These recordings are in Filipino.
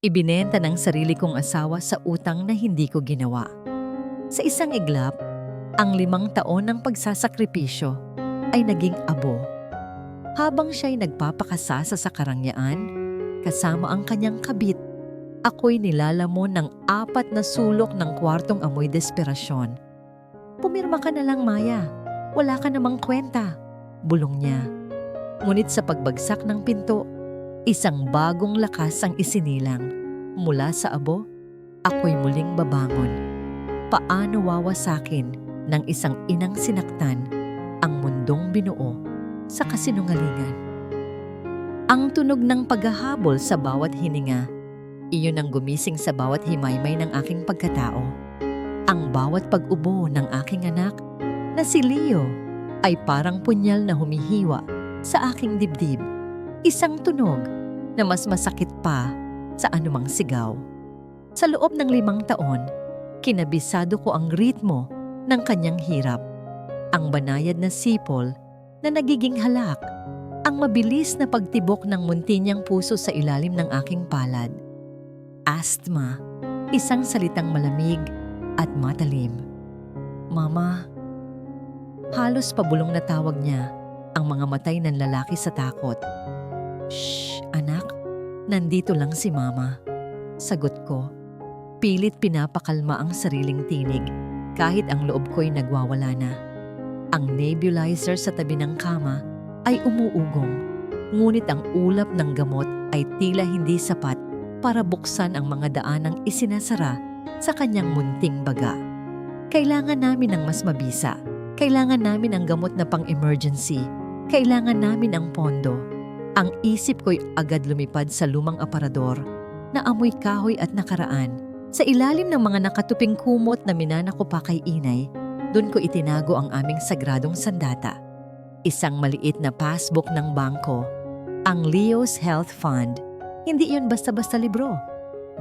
Ibinenta ng sarili kong asawa sa utang na hindi ko ginawa. Sa isang iglap, ang 5 taon ng pagsasakripisyo ay naging abo. Habang siya'y nagpapakasasa sa karangyaan, kasama ang kanyang kabit, ako'y nilalamon ng 4 na sulok ng kwartong amoy desperasyon. "Pumirma ka na lang, Maya. Wala ka namang kwenta," bulong niya. Ngunit sa pagbagsak ng pinto, isang bagong lakas ang isinilang. Mula sa abo, ako'y muling babangon. Paano wawasakin ng isang inang sinaktan ang mundong binuo sa kasinungalingan? Ang tunog ng paghahabol sa bawat hininga, iyon ang gumising sa bawat himaymay ng aking pagkatao. Ang bawat pag-ubo ng aking anak na si Leo ay parang punyal na humihiwa sa aking dibdib. Isang tunog na mas masakit pa sa anumang sigaw. Sa loob ng 5 taon, kinabisado ko ang ritmo ng kanyang hirap. Ang banayad na sipol na nagiging halak, ang mabilis na pagtibok ng munti niyang puso sa ilalim ng aking palad. Asthma, isang salitang malamig at matalim. "Mama." Halos pabulong na tawag niya, ang mga matay ng lalaki sa takot. "Shh, anak. Nandito lang si Mama." Sagot ko. Pilit pinapakalma ang sariling tinig kahit ang loob ko'y nagwawala na. Ang nebulizer sa tabi ng kama ay umuugong, ngunit ang ulap ng gamot ay tila hindi sapat para buksan ang mga daanang isinasara sa kanyang munting baga. Kailangan namin ng mas mabisa. Kailangan namin ang gamot na pang-emergency. Kailangan namin ang pondo. Ang isip ko'y agad lumipad sa lumang aparador na amoy kahoy at nakaraan. Sa ilalim ng mga nakatuping kumot na minana ko pa kay inay, doon ko itinago ang aming sagradong sandata. Isang maliit na passbook ng bangko, ang Leo's Health Fund. Hindi iyon basta-basta libro.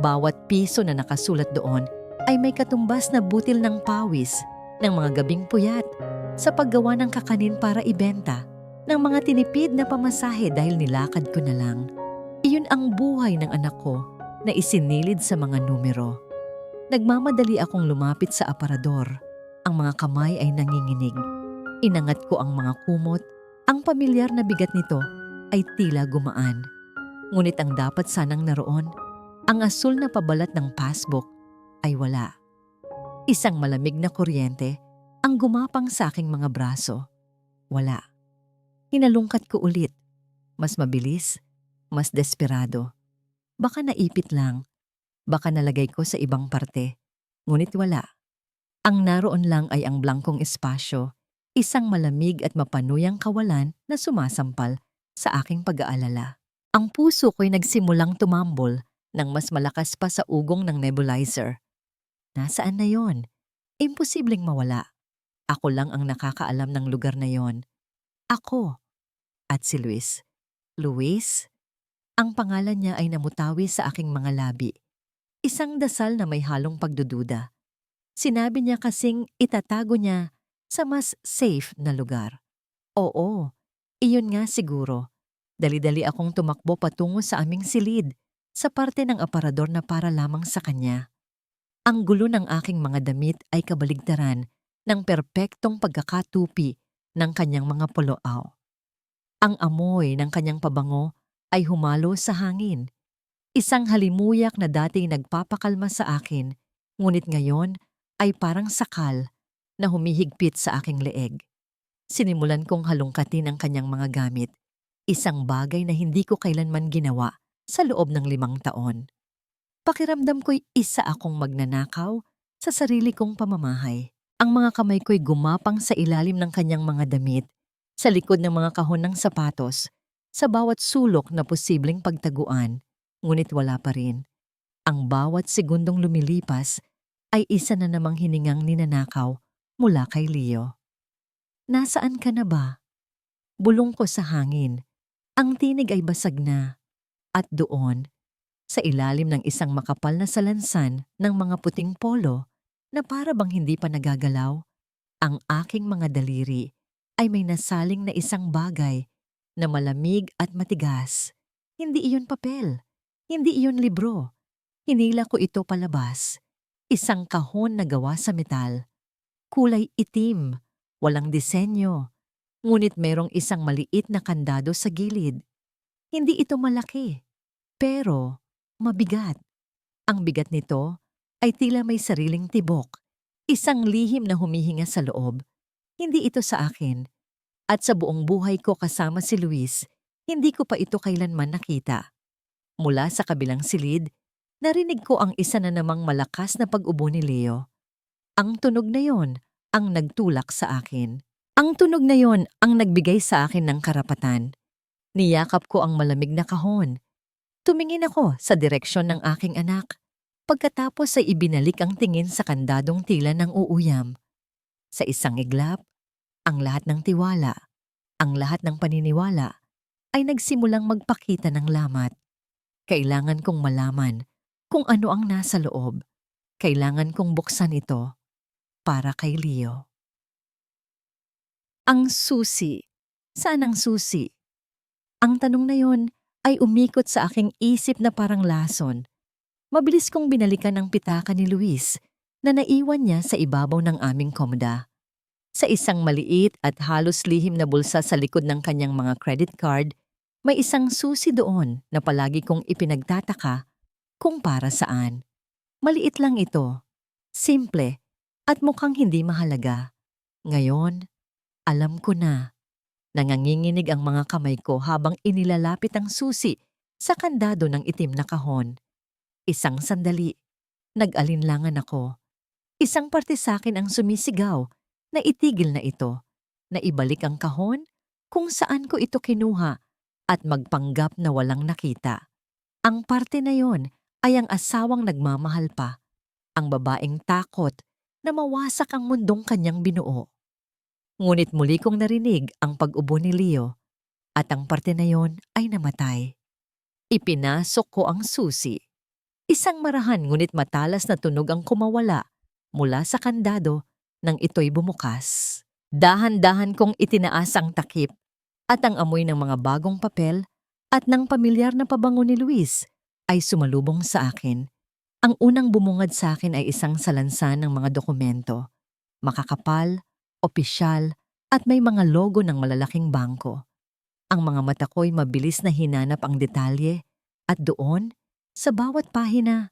Bawat piso na nakasulat doon ay may katumbas na butil ng pawis, ng mga gabing puyat, sa paggawa ng kakanin para ibenta, ng mga tinipid na pamasahe dahil nilakad ko na lang. Iyon ang buhay ng anak ko na isinilid sa mga numero. Nagmamadali akong lumapit sa aparador. Ang mga kamay ay nanginginig. Inangat ko ang mga kumot. Ang pamilyar na bigat nito ay tila gumaan. Ngunit ang dapat sanang naroon, ang asul na pabalat ng passbook, ay wala. Isang malamig na kuryente ang gumapang sa aking mga braso. Wala. Hinalungkat ko ulit. Mas mabilis, mas desperado. Baka naipit lang. Baka nalagay ko sa ibang parte. Ngunit wala. Ang naroon lang ay ang blangkong espasyo, isang malamig at mapanuyang kawalan na sumasampal sa aking pag-aalala. Ang puso ko'y nagsimulang tumambol nang mas malakas pa sa ugong ng nebulizer. Nasaan na yon? Imposibleng mawala. Ako lang ang nakakaalam ng lugar na yon. Ako. At si Luis. Luis? Ang pangalan niya ay namutawi sa aking mga labi. Isang dasal na may halong pagdududa. Sinabi niya kasing itatago niya sa mas safe na lugar. Oo, iyon nga siguro. Dali-dali akong tumakbo patungo sa aming silid, sa parte ng aparador na para lamang sa kanya. Ang gulo ng aking mga damit ay kabaligtaran ng perpektong pagkakatupi ng kanyang mga poloaw. Ang amoy ng kanyang pabango ay humalo sa hangin. Isang halimuyak na dati nagpapakalma sa akin, ngunit ngayon ay parang sakal na humihigpit sa aking leeg. Sinimulan kong halongkatin ang kanyang mga gamit, isang bagay na hindi ko kailanman ginawa sa loob ng 5 taon. Pakiramdam ko'y isa akong magnanakaw sa sarili kong pamamahay. Ang mga kamay ko'y gumapang sa ilalim ng kanyang mga damit, sa likod ng mga kahon ng sapatos, sa bawat sulok na posibleng pagtaguan, ngunit wala pa rin. Ang bawat segundong lumilipas ay isa na namang hiningang ninanakaw mula kay Leo. "Nasaan ka na ba?" Bulong ko sa hangin. Ang tinig ay basag na. At doon, sa ilalim ng isang makapal na salansan ng mga puting polo na para bang hindi pa nagagalaw, ang aking mga daliri ay may nasaling na isang bagay na malamig at matigas. Hindi iyon papel, hindi iyon libro. Hinila ko ito palabas. Isang kahon na gawa sa metal. Kulay itim, walang disenyo. Ngunit merong isang maliit na kandado sa gilid. Hindi ito malaki, pero mabigat. Ang bigat nito ay tila may sariling tibok. Isang lihim na humihinga sa loob. Hindi ito sa akin. At sa buong buhay ko kasama si Luis, hindi ko pa ito kailanman nakita. Mula sa kabilang silid, narinig ko ang isa na namang malakas na pag-ubo ni Leo. Ang tunog na yon ang nagtulak sa akin. Ang tunog na yon ang nagbigay sa akin ng karapatan. Niyakap ko ang malamig na kahon. Tumingin ako sa direksyon ng aking anak. Pagkatapos ay ibinalik ang tingin sa kandadong tila ng uuyam. Sa isang iglap, ang lahat ng tiwala, ang lahat ng paniniwala, ay nagsimulang magpakita ng lamat. Kailangan kong malaman kung ano ang nasa loob. Kailangan kong buksan ito para kay Leo. Ang susi. Saan ang susi? Ang tanong na yon ay umikot sa aking isip na parang lason. Mabilis kong binalikan ang pitaka ni Luis na naiwan niya sa ibabaw ng aming komoda. Sa isang maliit at halos lihim na bulsa sa likod ng kanyang mga credit card, may isang susi doon na palagi kong ipinagtataka kung para saan. Maliit lang ito, simple, at mukhang hindi mahalaga. Ngayon, alam ko na. Nanganginginig ang mga kamay ko habang inilalapit ang susi sa kandado ng itim na kahon. Isang sandali, nag-alinlangan ako. Isang parte sa akin ang sumisigaw na itigil na ito, na ibalik ang kahon kung saan ko ito kinuha at magpanggap na walang nakita. Ang parte na yon ay ang asawang nagmamahal pa, ang babaeng takot na mawasak ang mundong kanyang binuo. Ngunit muli kong narinig ang pag-ubo ni Leo at ang parte na yon ay namatay. Ipinasok ko ang susi. Isang marahan ngunit matalas na tunog ang kumawala mula sa kandado nang ito'y bumukas. Dahan-dahan kong itinaas ang takip at ang amoy ng mga bagong papel at ng pamilyar na pabango ni Luis ay sumalubong sa akin. Ang unang bumungad sa akin ay isang salansan ng mga dokumento. Makakapal, opisyal, at may mga logo ng malalaking bangko. Ang mga mata ko'y mabilis na hinanap ang detalye at doon, sa bawat pahina,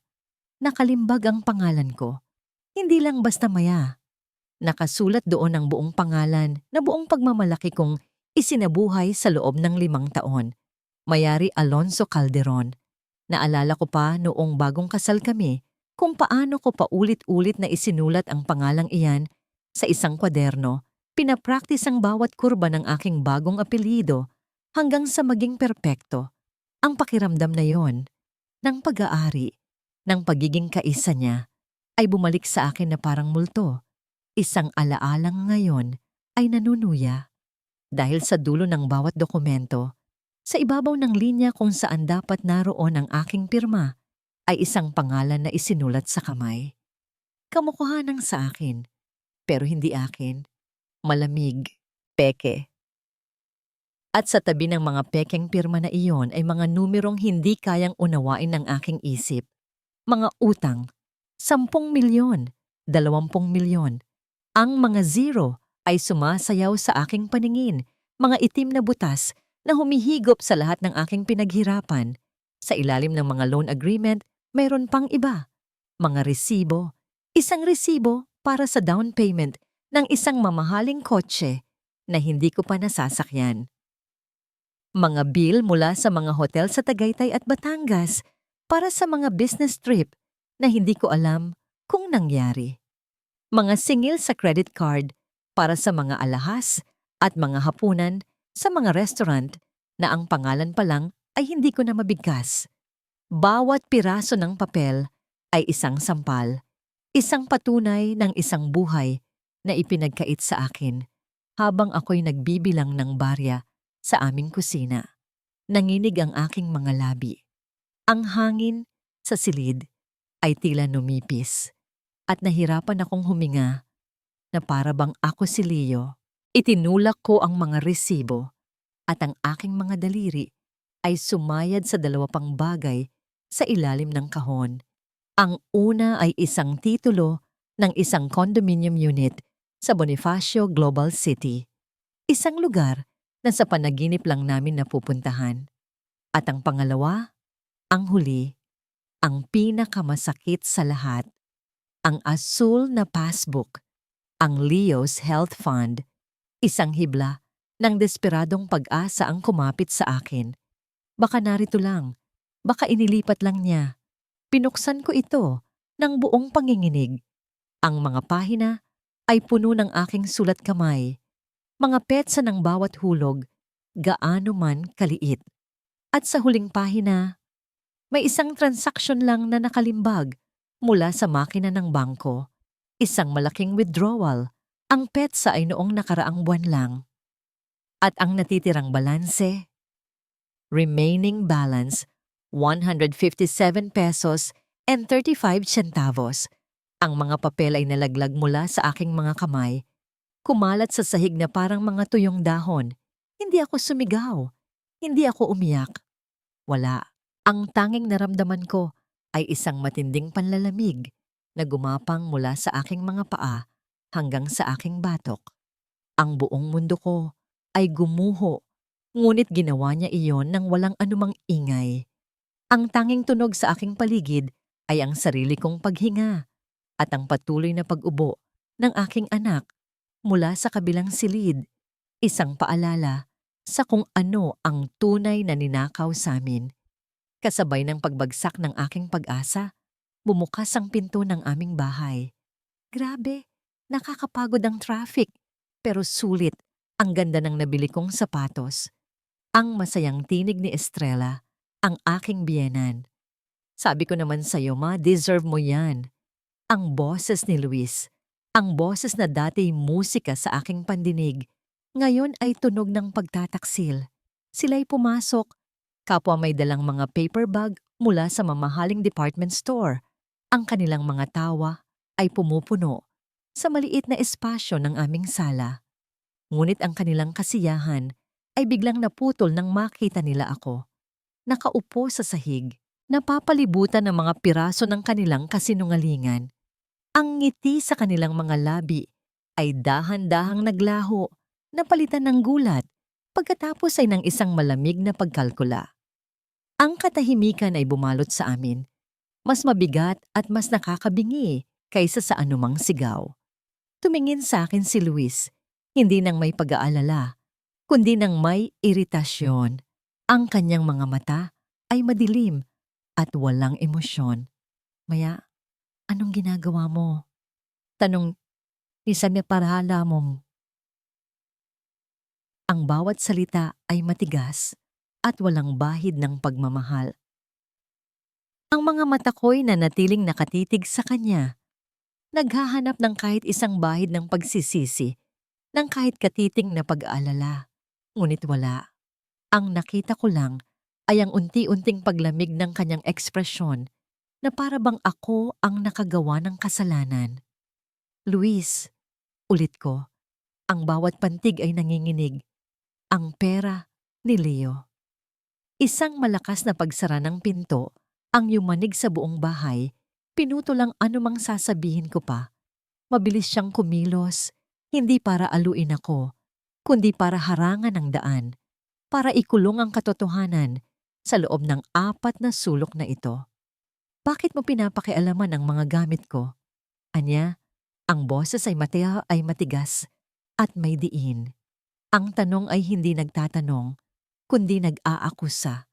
nakalimbag ang pangalan ko. Hindi lang basta Maya. Nakasulat doon ang buong pangalan na buong pagmamalaki kong isinabuhay sa loob ng 5 taon. Mayari Alonso Calderon. Naalala ko pa noong bagong kasal kami kung paano ko paulit-ulit na isinulat ang pangalang iyan sa isang kwaderno. Pinapraktis ang bawat kurba ng aking bagong apelyido hanggang sa maging perpekto. Ang pakiramdam na yon, ng pag-aari, ng pagiging kaisa niya, ay bumalik sa akin na parang multo. Isang alaalang ngayon ay nanunuya. Dahil sa dulo ng bawat dokumento, sa ibabaw ng linya kung saan dapat naroon ang aking pirma, ay isang pangalan na isinulat sa kamay. Kamukha ng sa akin, pero hindi akin. Malamig, peke. At sa tabi ng mga pekeng pirma na iyon ay mga numerong hindi kayang unawain ng aking isip. Mga utang, 10 milyon, 20 milyon. Ang mga zero ay sumasayaw sa aking paningin, mga itim na butas na humihigop sa lahat ng aking pinaghirapan. Sa ilalim ng mga loan agreement, mayroon pang iba. Mga resibo, isang resibo para sa down payment ng isang mamahaling kotse na hindi ko pa nasasakyan. Mga bill mula sa mga hotel sa Tagaytay at Batangas para sa mga business trip na hindi ko alam kung nangyari. Mga singil sa credit card para sa mga alahas at mga hapunan sa mga restaurant na ang pangalan pa lang ay hindi ko na mabigkas. Bawat piraso ng papel ay isang sampal, isang patunay ng isang buhay na ipinagkait sa akin habang ako'y nagbibilang ng barya sa aming kusina. Nanginig ang aking mga labi. Ang hangin sa silid ay tila numipis at nahirapan akong huminga na para bang ako si Leo. Itinulak ko ang mga resibo at ang aking mga daliri ay sumayad sa 2 pang bagay sa ilalim ng kahon. Ang una ay isang titulo ng isang condominium unit sa Bonifacio Global City, isang lugar na sa panaginip lang namin napupuntahan. At ang pangalawa, ang huli, ang pinakamasakit sa lahat, ang asul na passbook, ang Leo's Health Fund, isang hibla ng desperadong pag-asa ang kumapit sa akin. Baka narito lang, baka inilipat lang niya. Pinuksan ko ito ng buong panginginig. Ang mga pahina ay puno ng aking sulat kamay, mga petsa ng bawat hulog, gaano man kaliit. At sa huling pahina, may isang transaksyon lang na nakalimbag mula sa makina ng bangko. Isang malaking withdrawal. Ang petsa ay noong nakaraang buwan lang. At ang natitirang balanse, remaining balance, 157 pesos and 35 centavos. Ang mga papel ay nalaglag mula sa aking mga kamay, kumalat sa sahig na parang mga tuyong dahon. Hindi ako sumigaw. Hindi ako umiyak. Wala. Ang tanging naramdaman ko ay isang matinding panlalamig na gumapang mula sa aking mga paa hanggang sa aking batok. Ang buong mundo ko ay gumuho, ngunit ginawa niya iyon nang walang anumang ingay. Ang tanging tunog sa aking paligid ay ang sarili kong paghinga at ang patuloy na pag-ubo ng aking anak mula sa kabilang silid, isang paalala sa kung ano ang tunay na ninakaw sa amin. Kasabay ng pagbagsak ng aking pag-asa, bumukas ang pinto ng aming bahay. Grabe, nakakapagod ang traffic, pero sulit ang ganda ng nabili kong sapatos. Ang masayang tinig ni Estrella, ang aking biyenan. Sabi ko naman sa'yo, ma, deserve mo yan. Ang boses ni Luis, ang boses na dati musika sa aking pandinig, ngayon ay tunog ng pagtataksil. Sila'y pumasok, kapwa may dalang mga paper bag mula sa mamahaling department store. Ang kanilang mga tawa ay pumupuno sa maliit na espasyo ng aming sala. Ngunit ang kanilang kasiyahan ay biglang naputol nang makita nila ako. Nakaupo sa sahig, napapalibutan ng mga piraso ng kanilang kasinungalingan. Ang ngiti sa kanilang mga labi ay dahan-dahang naglaho, napalitan ng gulat, pagkatapos ay ng isang malamig na pagkalkula. Ang katahimikan ay bumalot sa amin, mas mabigat at mas nakakabingi kaysa sa anumang sigaw. Tumingin sa akin si Luis, hindi nang may pag-aalala, kundi nang may iritasyon. Ang kanyang mga mata ay madilim at walang emosyon. Maya, anong ginagawa mo? Tanong ni Samia Parhala mo. Ang bawat salita ay matigas at walang bahid ng pagmamahal. Ang mga mata ko'y nanatiling nakatitig sa kanya. Naghahanap ng kahit isang bahid ng pagsisisi, ng kahit katiting na pag-aalala. Ngunit wala. Ang nakita ko lang ay ang unti-unting paglamig ng kanyang ekspresyon na para bang ako ang nakagawa ng kasalanan. Luis, ulit ko, ang bawat pantig ay nanginginig. Ang pera ni Leo. Isang malakas na pagsara ng pinto ang yumanig sa buong bahay, pinuto lang anumang sasabihin ko pa. Mabilis siyang kumilos, hindi para aluin ako, kundi para harangan ang daan, para ikulong ang katotohanan sa loob ng 4 na sulok na ito. Bakit mo pinapakialaman ang mga gamit ko? Anya, ang boses ay matigas at may diin. Ang tanong ay hindi nagtatanong, kundi nag-aakusa.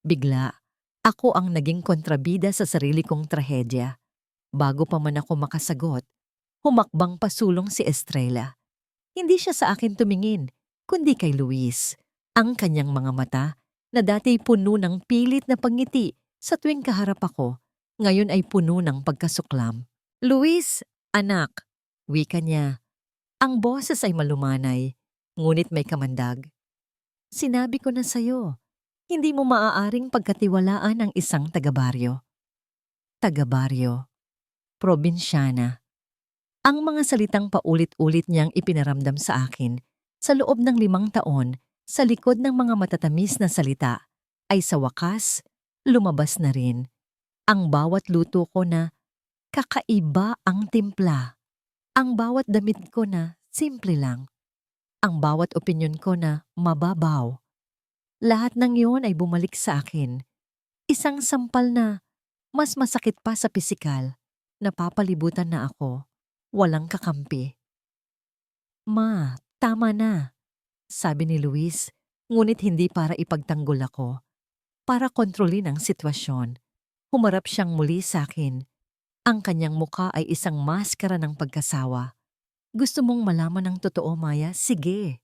Bigla, ako ang naging kontrabida sa sarili kong trahedya. Bago pa man ako makasagot, humakbang pasulong si Estrella. Hindi siya sa akin tumingin, kundi kay Luis. Ang kanyang mga mata, na dati puno ng pilit na pangiti sa tuwing kaharap ako, ngayon ay puno ng pagkasuklam. Luis, anak, wika niya. Ang boses ay malumanay, ngunit may kamandag. Sinabi ko na sa'yo, hindi mo maaaring pagkatiwalaan ang isang taga-baryo. Taga-baryo. Probinsyana. Ang mga salitang paulit-ulit niyang ipinaramdam sa akin sa loob ng 5 taon sa likod ng mga matatamis na salita ay sa wakas lumabas na rin. Ang bawat luto ko na kakaiba ang timpla. Ang bawat damit ko na simple lang. Ang bawat opinyon ko na mababaw. Lahat ng iyon ay bumalik sa akin. Isang sampal na mas masakit pa sa pisikal. Napapalibutan na ako. Walang kakampi. Ma, tama na, sabi ni Luis, ngunit hindi para ipagtanggol ako. Para kontrolin ang sitwasyon. Humarap siyang muli sa akin. Ang kanyang muka ay isang maskara ng pagkasawa. Gusto mong malaman ang totoo, Maya? Sige.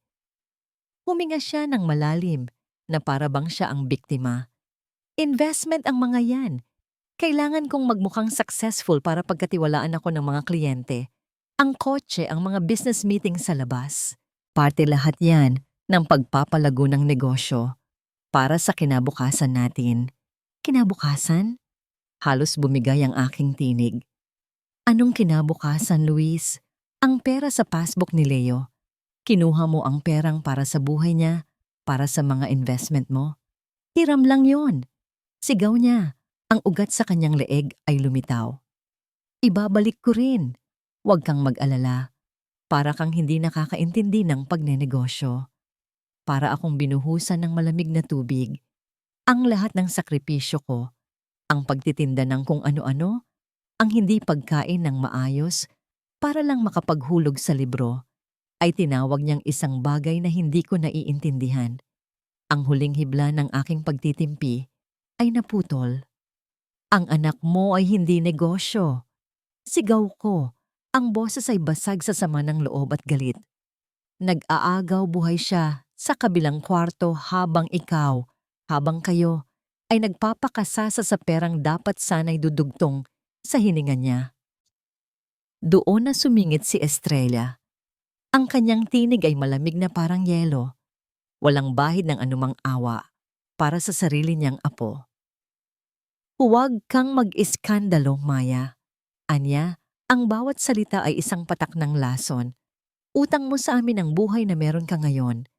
Huminga siya ng malalim na para bang siya ang biktima. Investment ang mga yan. Kailangan kong magmukhang successful para pagkatiwalaan ako ng mga kliyente. Ang kotse, ang mga business meeting sa labas. Parte lahat yan ng pagpapalago ng negosyo para sa kinabukasan natin. Kinabukasan? Halos bumigay ang aking tinig. Anong kinabukasan, Luis? Ang pera sa passbook ni Leo. Kinuha mo ang perang para sa buhay niya, para sa mga investment mo. Hiram lang yon. Sigaw niya. Ang ugat sa kanyang leeg ay lumitaw. Ibabalik ko rin. Huwag kang mag-alala. Para kang hindi nakakaintindi ng pagnenegosyo. Para akong binuhusan ng malamig na tubig. Ang lahat ng sakripisyo ko, ang pagtitinda ng kung ano-ano, ang hindi pagkain ng maayos, para lang makapaghulog sa libro, ay tinawag niyang isang bagay na hindi ko naiintindihan. Ang huling hibla ng aking pagtitimpi ay naputol. Ang anak mo ay hindi negosyo. Sigaw ko. Ang boses ay basag sa sama ng loob at galit. Nag-aagaw buhay siya sa kabilang kwarto habang kayo, ay nagpapakasasa sa perang dapat sana'y dudugtong sa hininga niya. Doon na sumingit si Estrella. Ang kanyang tinig ay malamig na parang yelo. Walang bahid ng anumang awa para sa sarili niyang apo. Huwag kang mag-iskandalo, Maya. Anya, ang bawat salita ay isang patak ng lason. Utang mo sa amin ang buhay na meron ka ngayon.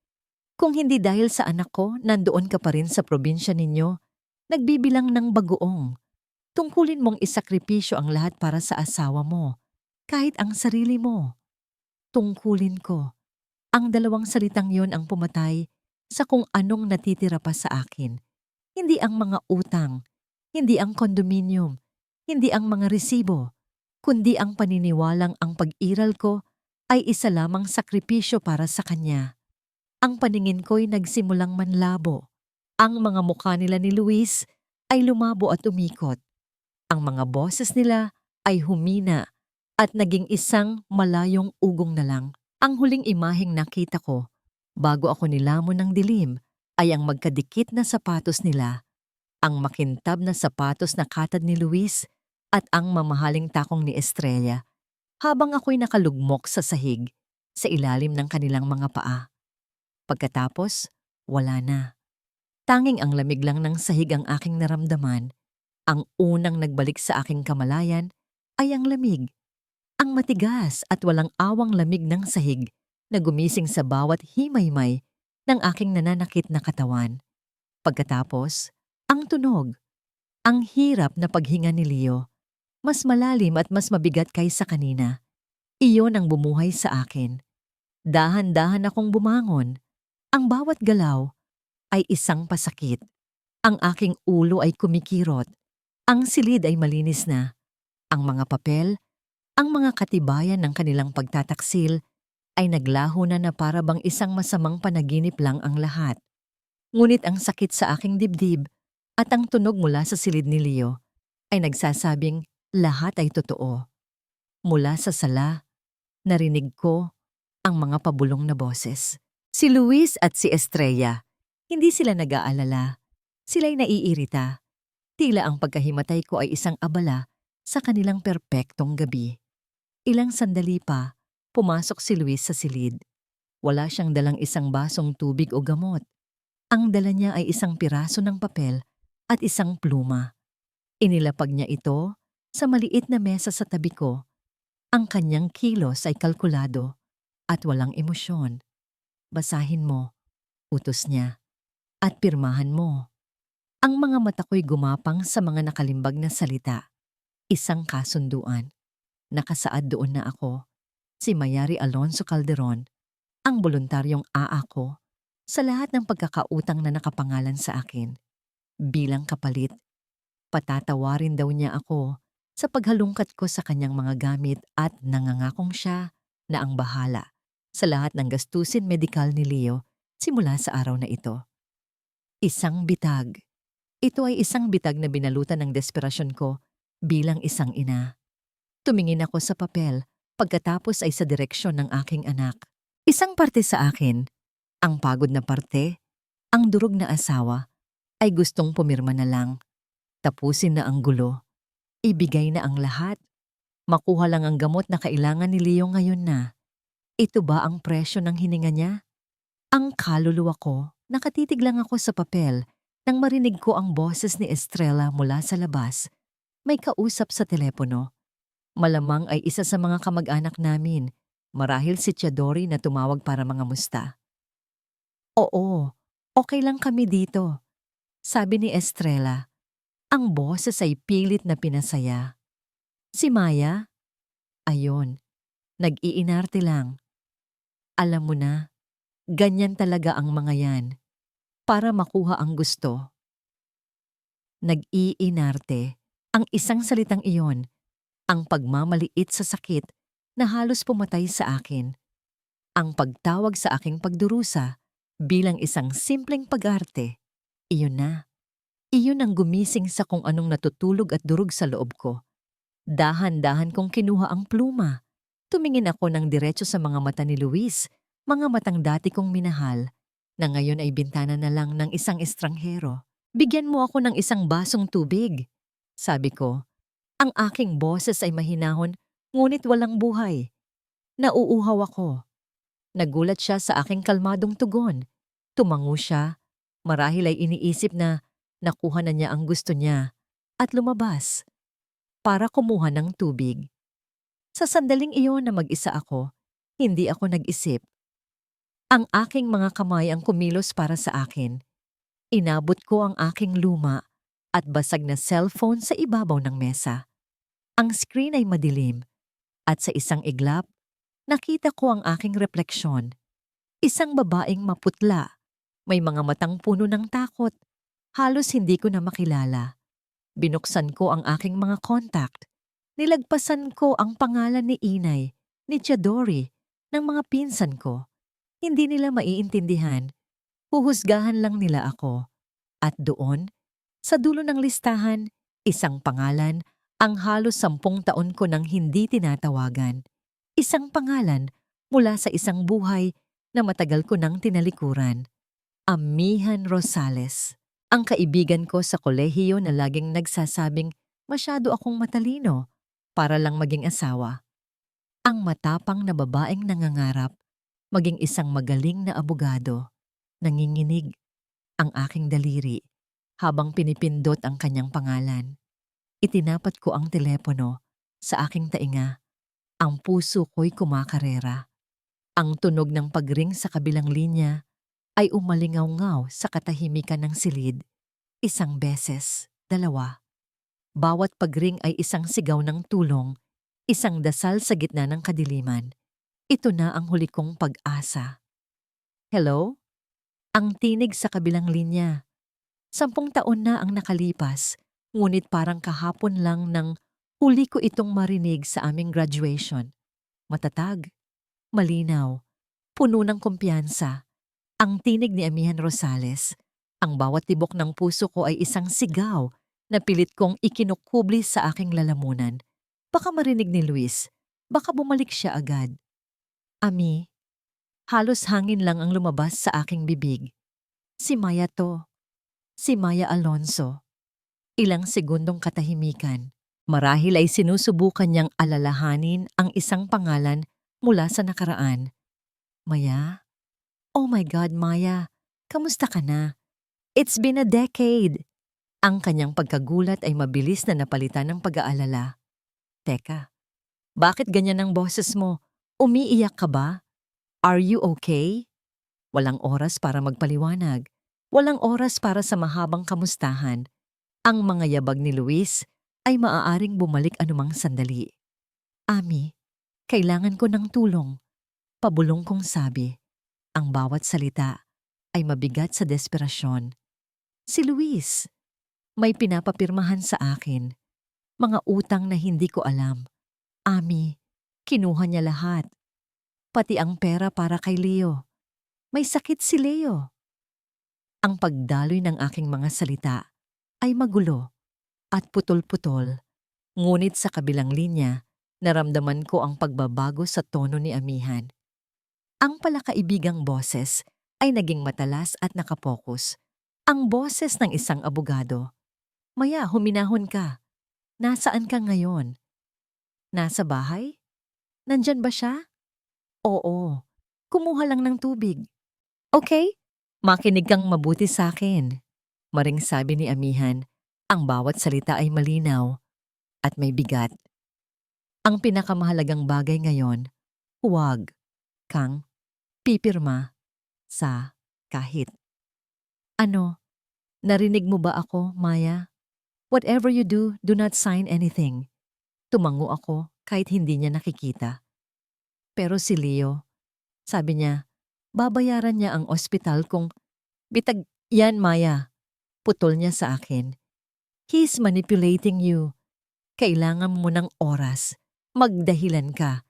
Kung hindi dahil sa anak ko, nandoon ka pa rin sa probinsya ninyo, nagbibilang ng bagoong. Tungkulin mong isakripisyo ang lahat para sa asawa mo, kahit ang sarili mo. Tungkulin ko. Ang dalawang salitang yon ang pumatay sa kung anong natitira pa sa akin. Hindi ang mga utang, hindi ang kondominium, hindi ang mga resibo, kundi ang paniniwalang ang pag-iral ko ay isa lamang sakripisyo para sa kanya. Ang paningin ko'y nagsimulang manlabo. Ang mga mukha nila ni Luis ay lumabo at umikot. Ang mga boses nila ay humina at naging isang malayong ugong na lang. Ang huling imaheng nakita ko, bago ako nilamon ng dilim, ay ang magkadikit na sapatos nila, ang makintab na sapatos na katad ni Luis at ang mamahaling takong ni Estrella, habang ako'y nakalugmok sa sahig sa ilalim ng kanilang mga paa. Pagkatapos, wala na. Tanging ang lamig lang ng sahig ang aking naramdaman. Ang unang nagbalik sa aking kamalayan ay ang lamig. Ang matigas at walang awang lamig ng sahig na gumising sa bawat himaymay ng aking nananakit na katawan. Pagkatapos, ang tunog. Ang hirap na paghinga ni Leo. Mas malalim at mas mabigat kaysa kanina. Iyon ang bumuhay sa akin. Dahan-dahan akong bumangon. Ang bawat galaw ay isang pasakit. Ang aking ulo ay kumikirot. Ang silid ay malinis na. Ang mga papel, ang mga katibayan ng kanilang pagtataksil ay naglaho na para bang isang masamang panaginip lang ang lahat. Ngunit ang sakit sa aking dibdib at ang tunog mula sa silid ni Leo ay nagsasabing lahat ay totoo. Mula sa sala, narinig ko ang mga pabulong na boses. Si Luis at si Estrella, hindi sila nag-aalala. Sila'y naiirita. Tila ang pagkahimatay ko ay isang abala sa kanilang perpektong gabi. Ilang sandali pa, pumasok si Luis sa silid. Wala siyang dalang isang basong tubig o gamot. Ang dala niya ay isang piraso ng papel at isang pluma. Inilapag niya ito sa maliit na mesa sa tabi ko. Ang kanyang kilos ay kalkulado at walang emosyon. Basahin mo, utos niya, at pirmahan mo. Ang mga mata ko'y gumapang sa mga nakalimbag na salita. Isang kasunduan. Nakasaad doon na ako, si Mayari Alonso Calderon, ang voluntaryong aako sa lahat ng pagkakautang na nakapangalan sa akin. Bilang kapalit, patatawarin daw niya ako sa paghalungkat ko sa kanyang mga gamit at nangangakong siya na ang bahala sa lahat ng gastusin medikal ni Leo simula sa araw na ito. Isang bitag. Ito ay isang bitag na binalutan ng desperasyon ko bilang isang ina. Tumingin ako sa papel pagkatapos ay sa direksyon ng aking anak. Isang parte sa akin, ang pagod na parte, ang durog na asawa, ay gustong pumirma na lang. Tapusin na ang gulo. Ibigay na ang lahat. Makuha lang ang gamot na kailangan ni Leo ngayon na. Ito ba ang presyo ng hininga niya? Ang kaluluwa ko, nakatitig lang ako sa papel nang marinig ko ang boses ni Estrella mula sa labas. May kausap sa telepono. Malamang ay isa sa mga kamag-anak namin, marahil si Chadori na tumawag para mangamusta. Oo, okay lang kami dito, sabi ni Estrella. Ang boses ay pilit na pinasaya. Si Maya? Ayon, nag-iinarte lang. Alam mo na, ganyan talaga ang mga yan. Para makuha ang gusto. Nag-iinarte, ang isang salitang iyon, ang pagmamaliit sa sakit na halos pumatay sa akin. Ang pagtawag sa aking pagdurusa bilang isang simpleng pag-arte, iyon na. Iyon ang gumising sa kung anong natutulog at durog sa loob ko. Dahan-dahan kong kinuha ang pluma. Tumingin ako ng diretso sa mga mata ni Luis, mga matang dati kong minahal, na ngayon ay bintana na lang ng isang estranghero. Bigyan mo ako ng isang basong tubig, sabi ko. Ang aking boses ay mahinahon, ngunit walang buhay. Nauuhaw ako. Nagulat siya sa aking kalmadong tugon. Tumango siya. Marahil ay iniisip na nakuha na niya ang gusto niya at lumabas para kumuha ng tubig. Sa sandaling iyon na mag-isa ako, hindi ako nag-isip. Ang aking mga kamay ang kumilos para sa akin. Inabot ko ang aking luma at basag na cellphone sa ibabaw ng mesa. Ang screen ay madilim at sa isang iglap, nakita ko ang aking refleksyon. Isang babaeng maputla, may mga matang puno ng takot. Halos hindi ko na makilala. Binuksan ko ang aking mga contact. Nilagpasan ko ang pangalan ni Inay, ni Chadori, ng mga pinsan ko. Hindi nila maiintindihan. Huhusgahan lang nila ako. At doon, sa dulo ng listahan, isang pangalan ang halos 10 taon ko nang hindi tinatawagan. Isang pangalan mula sa isang buhay na matagal ko nang tinalikuran. Amihan Rosales. Ang kaibigan ko sa kolehiyo na laging nagsasabing masyado akong matalino para lang maging asawa. Ang matapang na babaeng nangangarap maging isang magaling na abogado. Nanginginig ang aking daliri habang pinipindot ang kanyang pangalan. Itinapat ko ang telepono sa aking tainga. Ang puso ko'y kumakarera. Ang tunog ng pagring sa kabilang linya ay umalingaw-ngaw sa katahimikan ng silid. Isang beses, dalawa. Bawat pagring ay isang sigaw ng tulong, isang dasal sa gitna ng kadiliman. Ito na ang huli kong pag-asa. Hello? Ang tinig sa kabilang linya. 10 taon na ang nakalipas, ngunit parang kahapon lang nang huli ko itong marinig sa aming graduation. Matatag, malinaw, puno ng kumpiyansa. Ang tinig ni Amihan Rosales. Ang bawat tibok ng puso ko ay isang sigaw na pilit kong ikinukubli sa aking lalamunan. Baka marinig ni Luis, baka bumalik siya agad. Ami, halos hangin lang ang lumabas sa aking bibig. Si Maya to. Si Maya Alonso. Ilang segundong katahimikan. Marahil ay sinusubukan niyang alalahanin ang isang pangalan mula sa nakaraan. Maya? Oh my God, Maya. Kamusta ka na? It's been a decade. Ang kanyang pagkagulat ay mabilis na napalitan ng pag-aalala. Teka, bakit ganyan ang boses mo? Umiiyak ka ba? Are you okay? Walang oras para magpaliwanag. Walang oras para sa mahabang kamustahan. Ang mga yabag ni Luis ay maaaring bumalik anumang sandali. Ami, kailangan ko ng tulong. Pabulong kong sabi. Ang bawat salita ay mabigat sa desperasyon. Si Luis, may pinapapirmahan sa akin. Mga utang na hindi ko alam. Ami, kinuha niya lahat. Pati ang pera para kay Leo. May sakit si Leo. Ang pagdaloy ng aking mga salita ay magulo at putol-putol. Ngunit sa kabilang linya, naramdaman ko ang pagbabago sa tono ni Amihan. Ang palakaibigang boses ay naging matalas at nakapokus. Ang boses ng isang abogado. Maya, huminahon ka. Nasaan ka ngayon? Nasa bahay? Nandyan ba siya? Oo. Kumuha lang ng tubig. Okay? Makinig kang mabuti sa akin. Maring sabi ni Amihan, ang bawat salita ay malinaw at may bigat. Ang pinakamahalagang bagay ngayon, huwag kang pipirma sa kahit ano. Narinig mo ba ako, Maya? Whatever you do not sign anything. Tumango ako kahit hindi niya nakikita. Pero si Leo, sabi niya, babayaran niya ang ospital kung bitag yan, Maya. Putol niya sa akin. He's manipulating you. Kailangan mo ng oras. Magdahilan ka.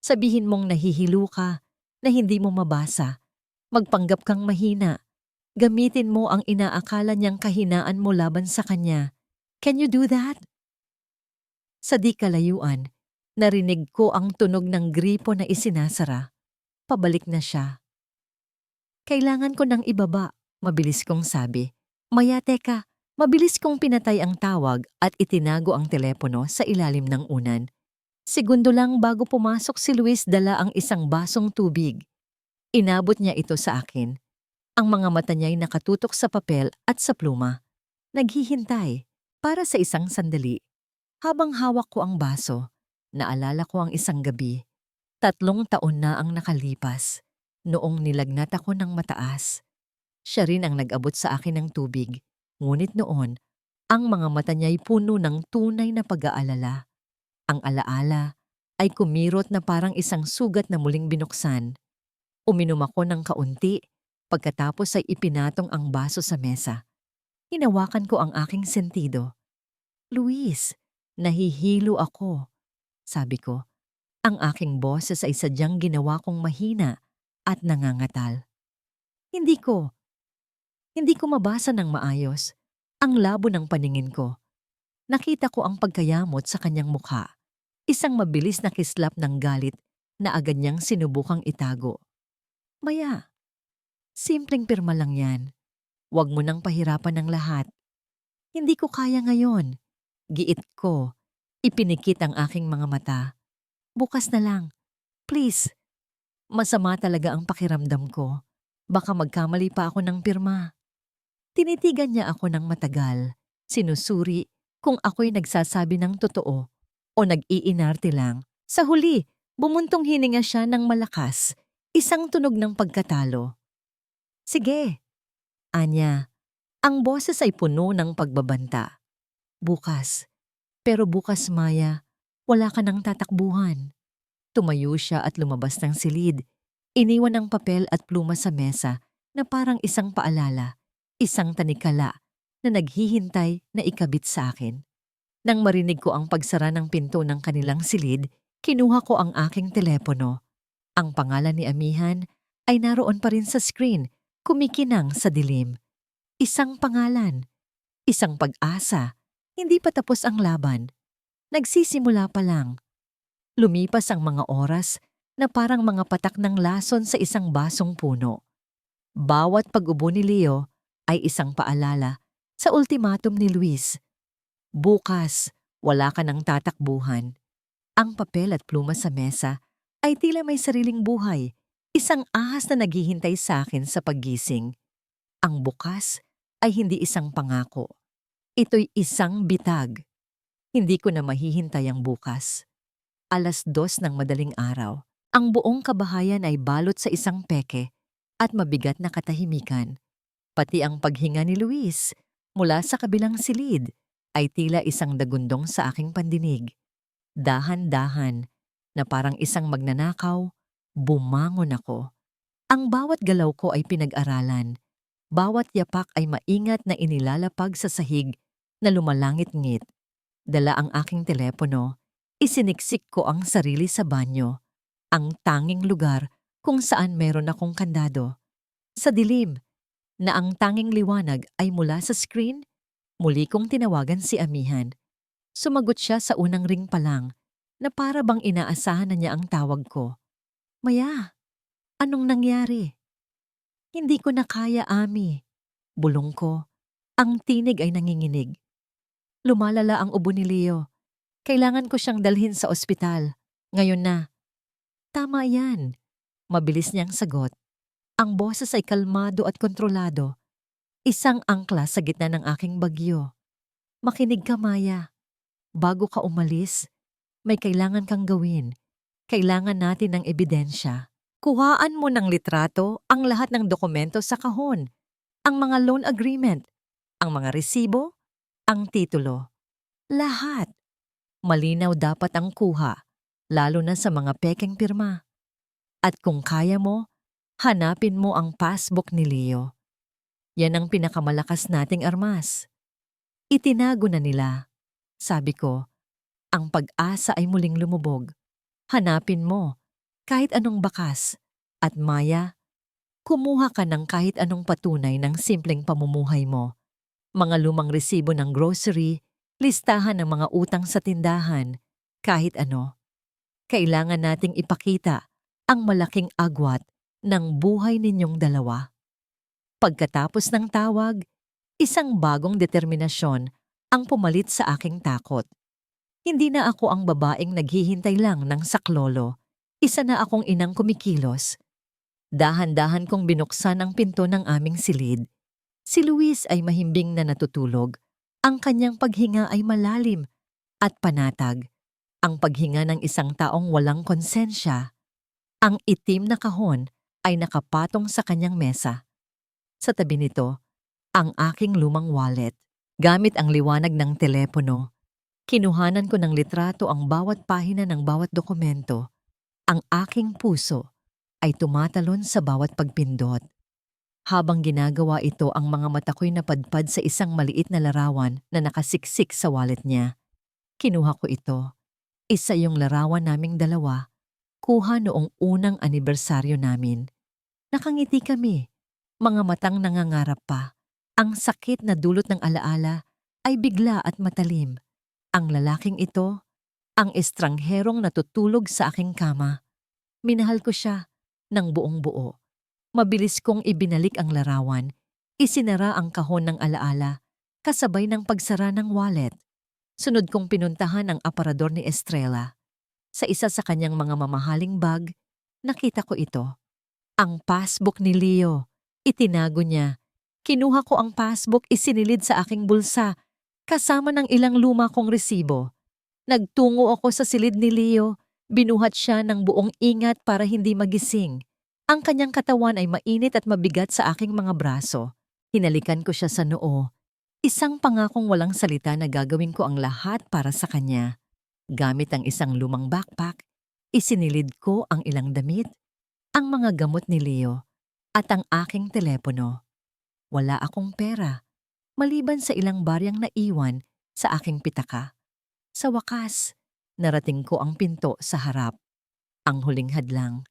Sabihin mong nahihilo ka, na hindi mo mabasa. Magpanggap kang mahina. Gamitin mo ang inaakala niyang kahinaan mo laban sa kanya. Can you do that? Sa di kalayuan, narinig ko ang tunog ng gripo na isinasara. Pabalik na siya. Kailangan ko ng ibaba, mabilis kong sabi. Maya, teka, mabilis kong pinatay ang tawag at itinago ang telepono sa ilalim ng unan. Segundo lang bago pumasok si Luis dala ang isang basong tubig. Inabot niya ito sa akin. Ang mga mata niya'y nakatutok sa papel at sa pluma. Naghihintay para sa isang sandali. Habang hawak ko ang baso, naalala ko ang isang gabi. 3 taon na ang nakalipas. Noong nilagnat ako ng mataas. Siya rin ang nag-abot sa akin ng tubig. Ngunit noon, ang mga mata niya'y puno ng tunay na pag-aalala. Ang alaala ay kumirot na parang isang sugat na muling binuksan. Uminom ako ng kaunti, pagkatapos ay ipinatong ang baso sa mesa. Hinawakan ko ang aking sentido. Luis, nahihilo ako, sabi ko. Ang aking boses ay sadyang ginawa kong mahina at nangangatal. Hindi ko mabasa ng maayos. Ang labo ng paningin ko. Nakita ko ang pagkayamot sa kanyang mukha. Isang mabilis na kislap ng galit na agad niyang sinubukang itago. Maya, simpleng pirma lang yan. Huwag mo nang pahirapan ng lahat. Hindi ko kaya ngayon. Giit ko. Ipinikit ang aking mga mata. Bukas na lang. Please. Masama talaga ang pakiramdam ko. Baka magkamali pa ako ng pirma. Tinitigan niya ako ng matagal. Sinusuri kung ako'y nagsasabi ng totoo o nag-iinarte lang. Sa huli, bumuntong hininga siya ng malakas. Isang tunog ng pagkatalo. Sige. Anya, ang boses ay puno ng pagbabanta. Bukas. Pero bukas, Maya, wala ka nang tatakbuhan. Tumayo siya at lumabas ng silid. Iniwan ang papel at pluma sa mesa na parang isang paalala, isang tanikala na naghihintay na ikabit sa akin. Nang marinig ko ang pagsara ng pinto ng kanilang silid, kinuha ko ang aking telepono. Ang pangalan ni Amihan ay naroon pa rin sa screen, kumikinang sa dilim. Isang pangalan, isang pag-asa, hindi pa tapos ang laban. Nagsisimula pa lang. Lumipas ang mga oras na parang mga patak ng lason sa isang basong puno. Bawat pag-ubo ni Leo ay isang paalala sa ultimatum ni Luis. Bukas, wala ka nang tatakbuhan. Ang papel at pluma sa mesa ay tila may sariling buhay, isang ahas na naghihintay sa akin sa paggising. Ang bukas ay hindi isang pangako. Ito'y isang bitag. Hindi ko na mahihintay ang bukas. 2:00 ng madaling araw. Ang buong kabahayan ay balot sa isang peke at mabigat na katahimikan. Pati ang paghinga ni Luis mula sa kabilang silid ay tila isang dagundong sa aking pandinig. Dahan-dahan na parang isang magnanakaw, bumangon ako. Ang bawat galaw ko ay pinag-aralan. Bawat yapak ay maingat na inilalapag sa sahig na lumalangit-ngit. Dala ang aking telepono, isiniksik ko ang sarili sa banyo, ang tanging lugar kung saan meron akong kandado. Sa dilim, na ang tanging liwanag ay mula sa screen, muli kong tinawagan si Amihan. Sumagot siya sa unang ring pa lang, na para bang inaasahan na niya ang tawag ko. Maya, anong nangyari? Hindi ko na kaya, Ami. Bulong ko. Ang tinig ay nanginginig. Lumalala ang ubo ni Leo. Kailangan ko siyang dalhin sa ospital. Ngayon na. Tama yan. Mabilis niyang sagot. Ang boses ay kalmado at kontrolado. Isang angkla sa gitna ng aking bagyo. Makinig ka, Maya. Bago ka umalis, may kailangan kang gawin. Kailangan natin ng ebidensya. Kuhaan mo ng litrato ang lahat ng dokumento sa kahon. Ang mga loan agreement, ang mga resibo, ang titulo. Lahat. Malinaw dapat ang kuha, lalo na sa mga pekeng pirma. At kung kaya mo, hanapin mo ang passbook ni Leo. Yan ang pinakamalakas nating armas. Itinago na nila. Sabi ko, ang pag-asa ay muling lumubog. Hanapin mo, kahit anong bakas. At Maya, kumuha ka ng kahit anong patunay ng simpleng pamumuhay mo. Mga lumang resibo ng grocery, listahan ng mga utang sa tindahan, kahit ano. Kailangan nating ipakita ang malaking agwat ng buhay ninyong dalawa. Pagkatapos ng tawag, isang bagong determinasyon ang pumalit sa aking takot. Hindi na ako ang babaeng naghihintay lang ng saklolo. Isa na akong inang kumikilos. Dahan-dahan kong binuksan ang pinto ng aming silid. Si Luis ay mahimbing na natutulog. Ang kanyang paghinga ay malalim at panatag. Ang paghinga ng isang taong walang konsensya. Ang itim na kahon ay nakapatong sa kanyang mesa. Sa tabi nito, ang aking lumang wallet. Gamit ang liwanag ng telepono, kinuhanan ko ng litrato ang bawat pahina ng bawat dokumento. Ang aking puso ay tumatalon sa bawat pagpindot. Habang ginagawa ito, ang mga mata ko'y napadpad sa isang maliit na larawan na nakasiksik sa wallet niya. Kinuha ko ito. Isa yung larawan naming dalawa. Kuha noong unang anibersaryo namin. Nakangiti kami. Mga matang nangangarap pa. Ang sakit na dulot ng alaala ay bigla at matalim. Ang lalaking ito, ang estrangherong natutulog sa aking kama. Minahal ko siya ng buong buo. Mabilis kong ibinalik ang larawan. Isinara ang kahon ng alaala, kasabay ng pagsara ng wallet. Sunod kong pinuntahan ang aparador ni Estrella. Sa isa sa kanyang mga mamahaling bag, nakita ko ito. Ang passbook ni Leo. Itinago niya. Kinuha ko ang passbook, isinilid sa aking bulsa, kasama ng ilang luma kong resibo. Nagtungo ako sa silid ni Leo. Binuhat siya ng buong ingat para hindi magising. Ang kanyang katawan ay mainit at mabigat sa aking mga braso. Hinalikan ko siya sa noo. Isang pangakong walang salita na gagawin ko ang lahat para sa kanya. Gamit ang isang lumang backpack, isinilid ko ang ilang damit, ang mga gamot ni Leo, at ang aking telepono. Wala akong pera, maliban sa ilang baryang naiwan sa aking pitaka. Sa wakas, narating ko ang pinto sa harap. Ang huling hadlang.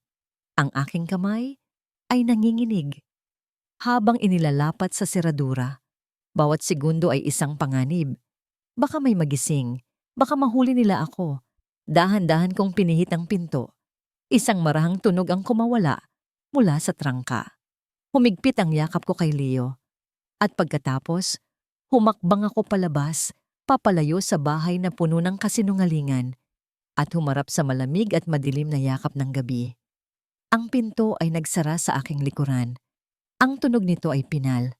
Ang aking kamay ay nanginginig. Habang inilalapat sa seradura, bawat segundo ay isang panganib. Baka may magising, baka mahuli nila ako. Dahan-dahan kong pinihit ang pinto. Isang marahang tunog ang kumawala mula sa trangka. Humigpit ang yakap ko kay Leo. At pagkatapos, humakbang ako palabas, papalayo sa bahay na puno ng kasinungalingan at humarap sa malamig at madilim na yakap ng gabi. Ang pinto ay nagsara sa aking likuran. Ang tunog nito ay pinal.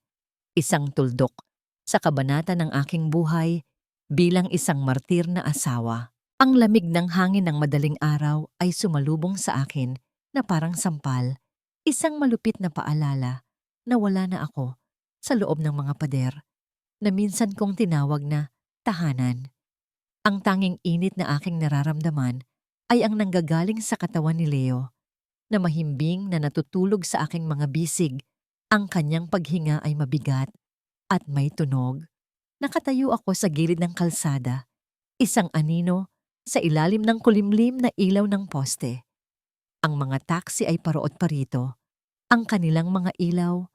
Isang tuldok sa kabanata ng aking buhay bilang isang martir na asawa. Ang lamig ng hangin ng madaling araw ay sumalubong sa akin na parang sampal. Isang malupit na paalala na wala na ako. sa loob ng mga pader na minsan kong tinawag na tahanan. Ang tanging init na aking nararamdaman ay ang nanggagaling sa katawan ni Leo na mahimbing na natutulog sa aking mga bisig. Ang kanyang paghinga ay mabigat at may tunog. Nakatayo ako sa gilid ng kalsada, isang anino sa ilalim ng kulimlim na ilaw ng poste. Ang mga taxi ay paroot pa rito. Ang kanilang mga ilaw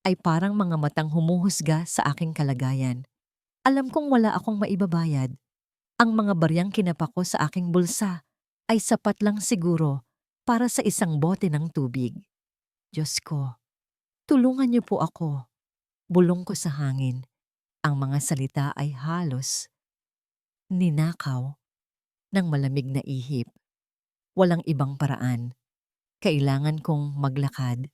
ay parang mga matang humuhusga sa aking kalagayan. Alam kong wala akong maibabayad. Ang mga baryang kinapa ko sa aking bulsa ay sapat lang siguro para sa isang bote ng tubig. Diyos ko, tulungan niyo po ako. Bulong ko sa hangin. Ang mga salita ay halos ninakaw ng malamig na ihip. Walang ibang paraan. Kailangan kong maglakad.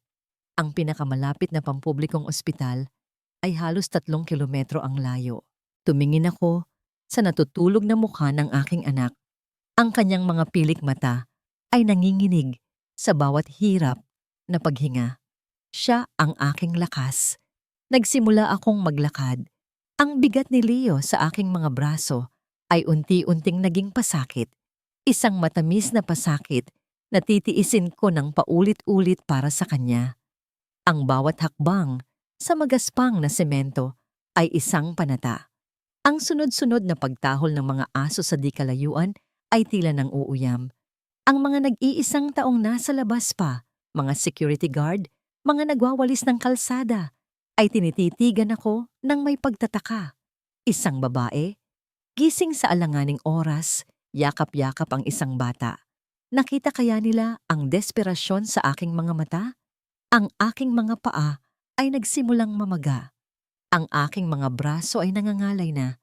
Ang pinakamalapit na pampublikong ospital ay halos 3 kilometro ang layo. Tumingin ako sa natutulog na mukha ng aking anak. Ang kanyang mga pilik mata ay nanginginig sa bawat hirap na paghinga. Siya ang aking lakas. Nagsimula akong maglakad. Ang bigat ni Leo sa aking mga braso ay unti-unting naging pasakit. Isang matamis na pasakit na titiisin ko ng paulit-ulit para sa kanya. Ang bawat hakbang sa magaspang na semento ay isang panata. Ang sunod-sunod na pagtahol ng mga aso sa di kalayuan ay tila ng uuyam. Ang mga nag-iisang taong nasa labas pa, mga security guard, mga nagwawalis ng kalsada, ay tinititigan ako ng may pagtataka. Isang babae, gising sa alanganing oras, yakap-yakap ang isang bata. Nakita kaya nila ang desperasyon sa aking mga mata? Ang aking mga paa ay nagsimulang mamaga. Ang aking mga braso ay nangangalay na.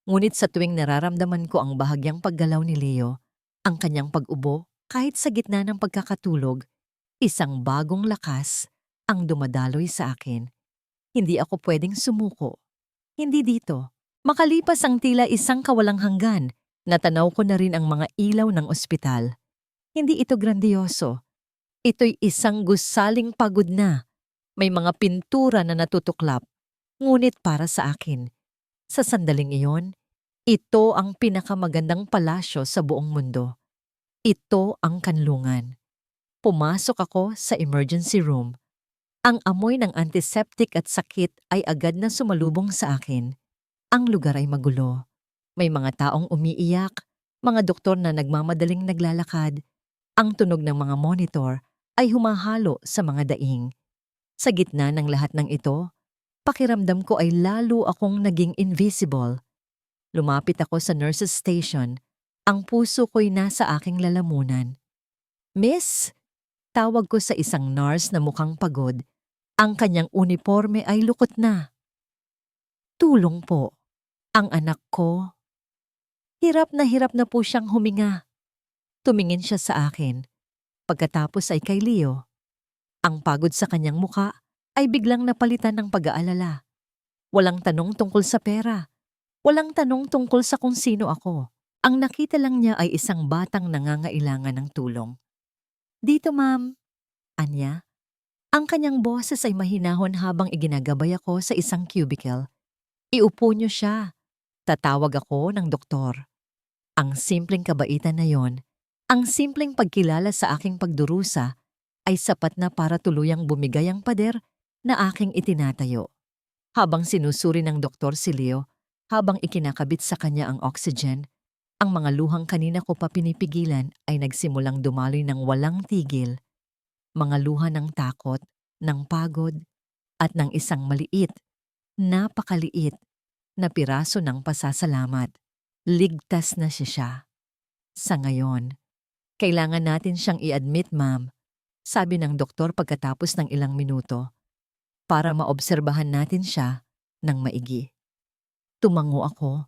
Ngunit sa tuwing nararamdaman ko ang bahagyang paggalaw ni Leo, ang kanyang pag-ubo, kahit sa gitna ng pagkakatulog, isang bagong lakas ang dumadaloy sa akin. Hindi ako pwedeng sumuko. Hindi dito. Makalipas ang tila isang kawalang hanggan, natanaw ko na rin ang mga ilaw ng ospital. Hindi ito grandioso. Ito'y isang gusaling pagod na. May mga pintura na natutuklap. Ngunit para sa akin, sa sandaling iyon, ito ang pinakamagandang palasyo sa buong mundo. Ito ang kanlungan. Pumasok ako sa emergency room. Ang amoy ng antiseptic at sakit ay agad na sumalubong sa akin. Ang lugar ay magulo. May mga taong umiiyak, mga doktor na nagmamadaling naglalakad. Ang tunog ng mga monitor ay humahalo sa mga daing. Sa gitna ng lahat ng ito, pakiramdam ko ay lalo akong naging invisible. Lumapit ako sa nurse's station. Ang puso ko'y nasa aking lalamunan. Miss, tawag ko sa isang nurse na mukhang pagod. Ang kanyang uniforme ay lukot na. Tulong po. Ang anak ko. Hirap na po siyang huminga. Tumingin siya sa akin. Pagkatapos ay kay Leo. Ang pagod sa kanyang muka ay biglang napalitan ng pag-aalala. Walang tanong tungkol sa pera. Walang tanong tungkol sa kung sino ako. Ang nakita lang niya ay isang batang nangangailangan ng tulong. Dito, ma'am. Anya? Ang kanyang boses ay mahinahon habang iginagabay ako sa isang cubicle. Iupo niyo siya. Tatawag ako ng doktor. Ang simpleng kabaitan na yon, ang simpleng pagkilala sa aking pagdurusa, ay sapat na para tuluyang bumigay ang pader na aking itinatayo. Habang sinusuri ng doktor si Leo, habang ikinakabit sa kanya ang oxygen, ang mga luhang kanina ko pa pinipigilan ay nagsimulang dumaloy ng walang tigil. Mga luha ng takot, ng pagod, at ng isang maliit, napakaliit, na piraso ng pasasalamat. Ligtas na siya. Sa ngayon, kailangan natin siyang i-admit, ma'am, sabi ng doktor pagkatapos ng ilang minuto, para maobserbahan natin siya ng maigi. Tumango ako.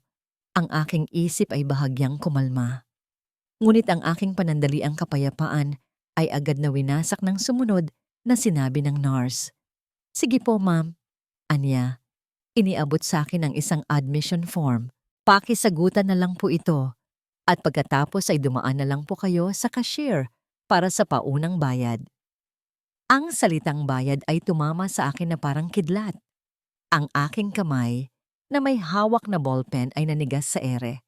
Ang aking isip ay bahagyang kumalma. Ngunit ang aking panandaliang kapayapaan ay agad na winasak ng sumunod na sinabi ng nurse. Sige po, ma'am. Anya, iniabot sa akin ang isang admission form. Pakisagutan na lang po ito. At pagkatapos ay dumaan na lang po kayo sa cashier para sa paunang bayad. Ang salitang bayad ay tumama sa akin na parang kidlat. Ang aking kamay na may hawak na ballpen ay nanigas sa ere.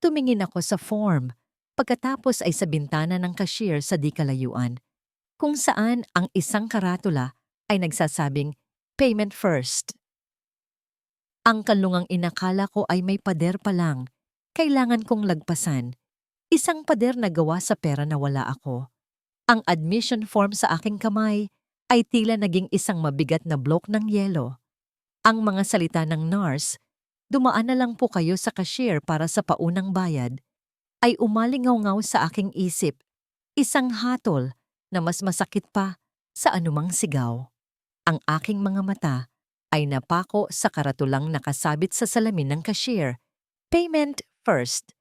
Tumingin ako sa form, pagkatapos ay sa bintana ng cashier sa di kalayuan, kung saan ang isang karatula ay nagsasabing, "Payment first." Ang kalungang inakala ko ay may pader pa lang. Kailangan kong lagpasan. Isang pader na gawa sa pera na wala ako. Ang admission form sa aking kamay ay tila naging isang mabigat na blok ng yelo. Ang mga salita ng nurse, "Dumaan na lang po kayo sa cashier para sa paunang bayad," ay umalingaw-ngaw sa aking isip. Isang hatol na mas masakit pa sa anumang sigaw. Ang aking mga mata ay napako sa karatulang nakasabit sa salamin ng cashier. Payment first.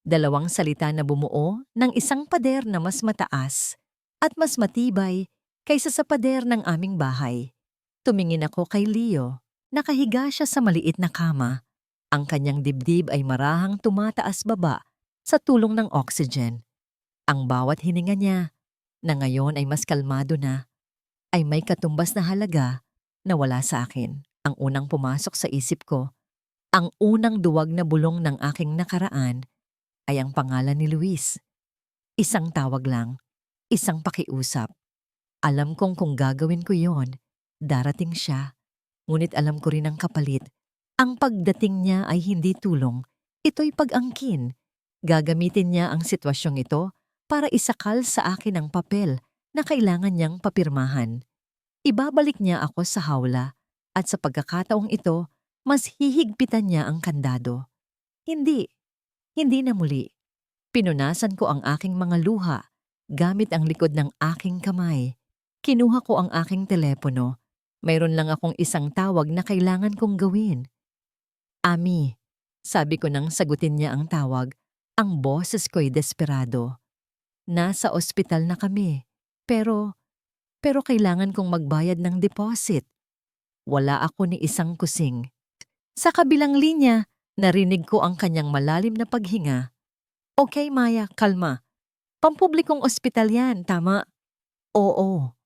Dalawang salita na bumuo ng isang pader na mas mataas at mas matibay kaysa sa pader ng aming bahay. Tumingin ako kay Leo. Nakahiga siya sa maliit na kama. Ang kanyang dibdib ay marahang tumataas baba sa tulong ng oxygen. Ang bawat hininga niya, na ngayon ay mas kalmado na, ay may katumbas na halaga na wala sa akin. Ang unang pumasok sa isip ko, ang unang duwag na bulong ng aking nakaraan ay ang pangalan ni Luis. Isang tawag lang, isang pakiusap. Alam kong kung gagawin ko yon, darating siya. Ngunit alam ko rin ang kapalit. Ang pagdating niya ay hindi tulong, ito'y pag-angkin. Gagamitin niya ang sitwasyong ito para isakal sa akin ang papel na kailangan niyang papirmahan. Ibabalik niya ako sa hawla at sa pagkakataong ito, mas hihigpitan niya ang kandado. Hindi na muli. Pinunasan ko ang aking mga luha gamit ang likod ng aking kamay. Kinuha ko ang aking telepono. Mayroon lang akong isang tawag na kailangan kong gawin. "Ami," sabi ko nang sagutin niya ang tawag. Ang boses ko'y desperado. "Nasa ospital na kami, pero kailangan kong magbayad ng deposit." Wala ako ni isang kusing. Sa kabilang linya, narinig ko ang kanyang malalim na paghinga. "Okay, Maya, kalma. Pampublikong ospital yan, tama?" "Oo."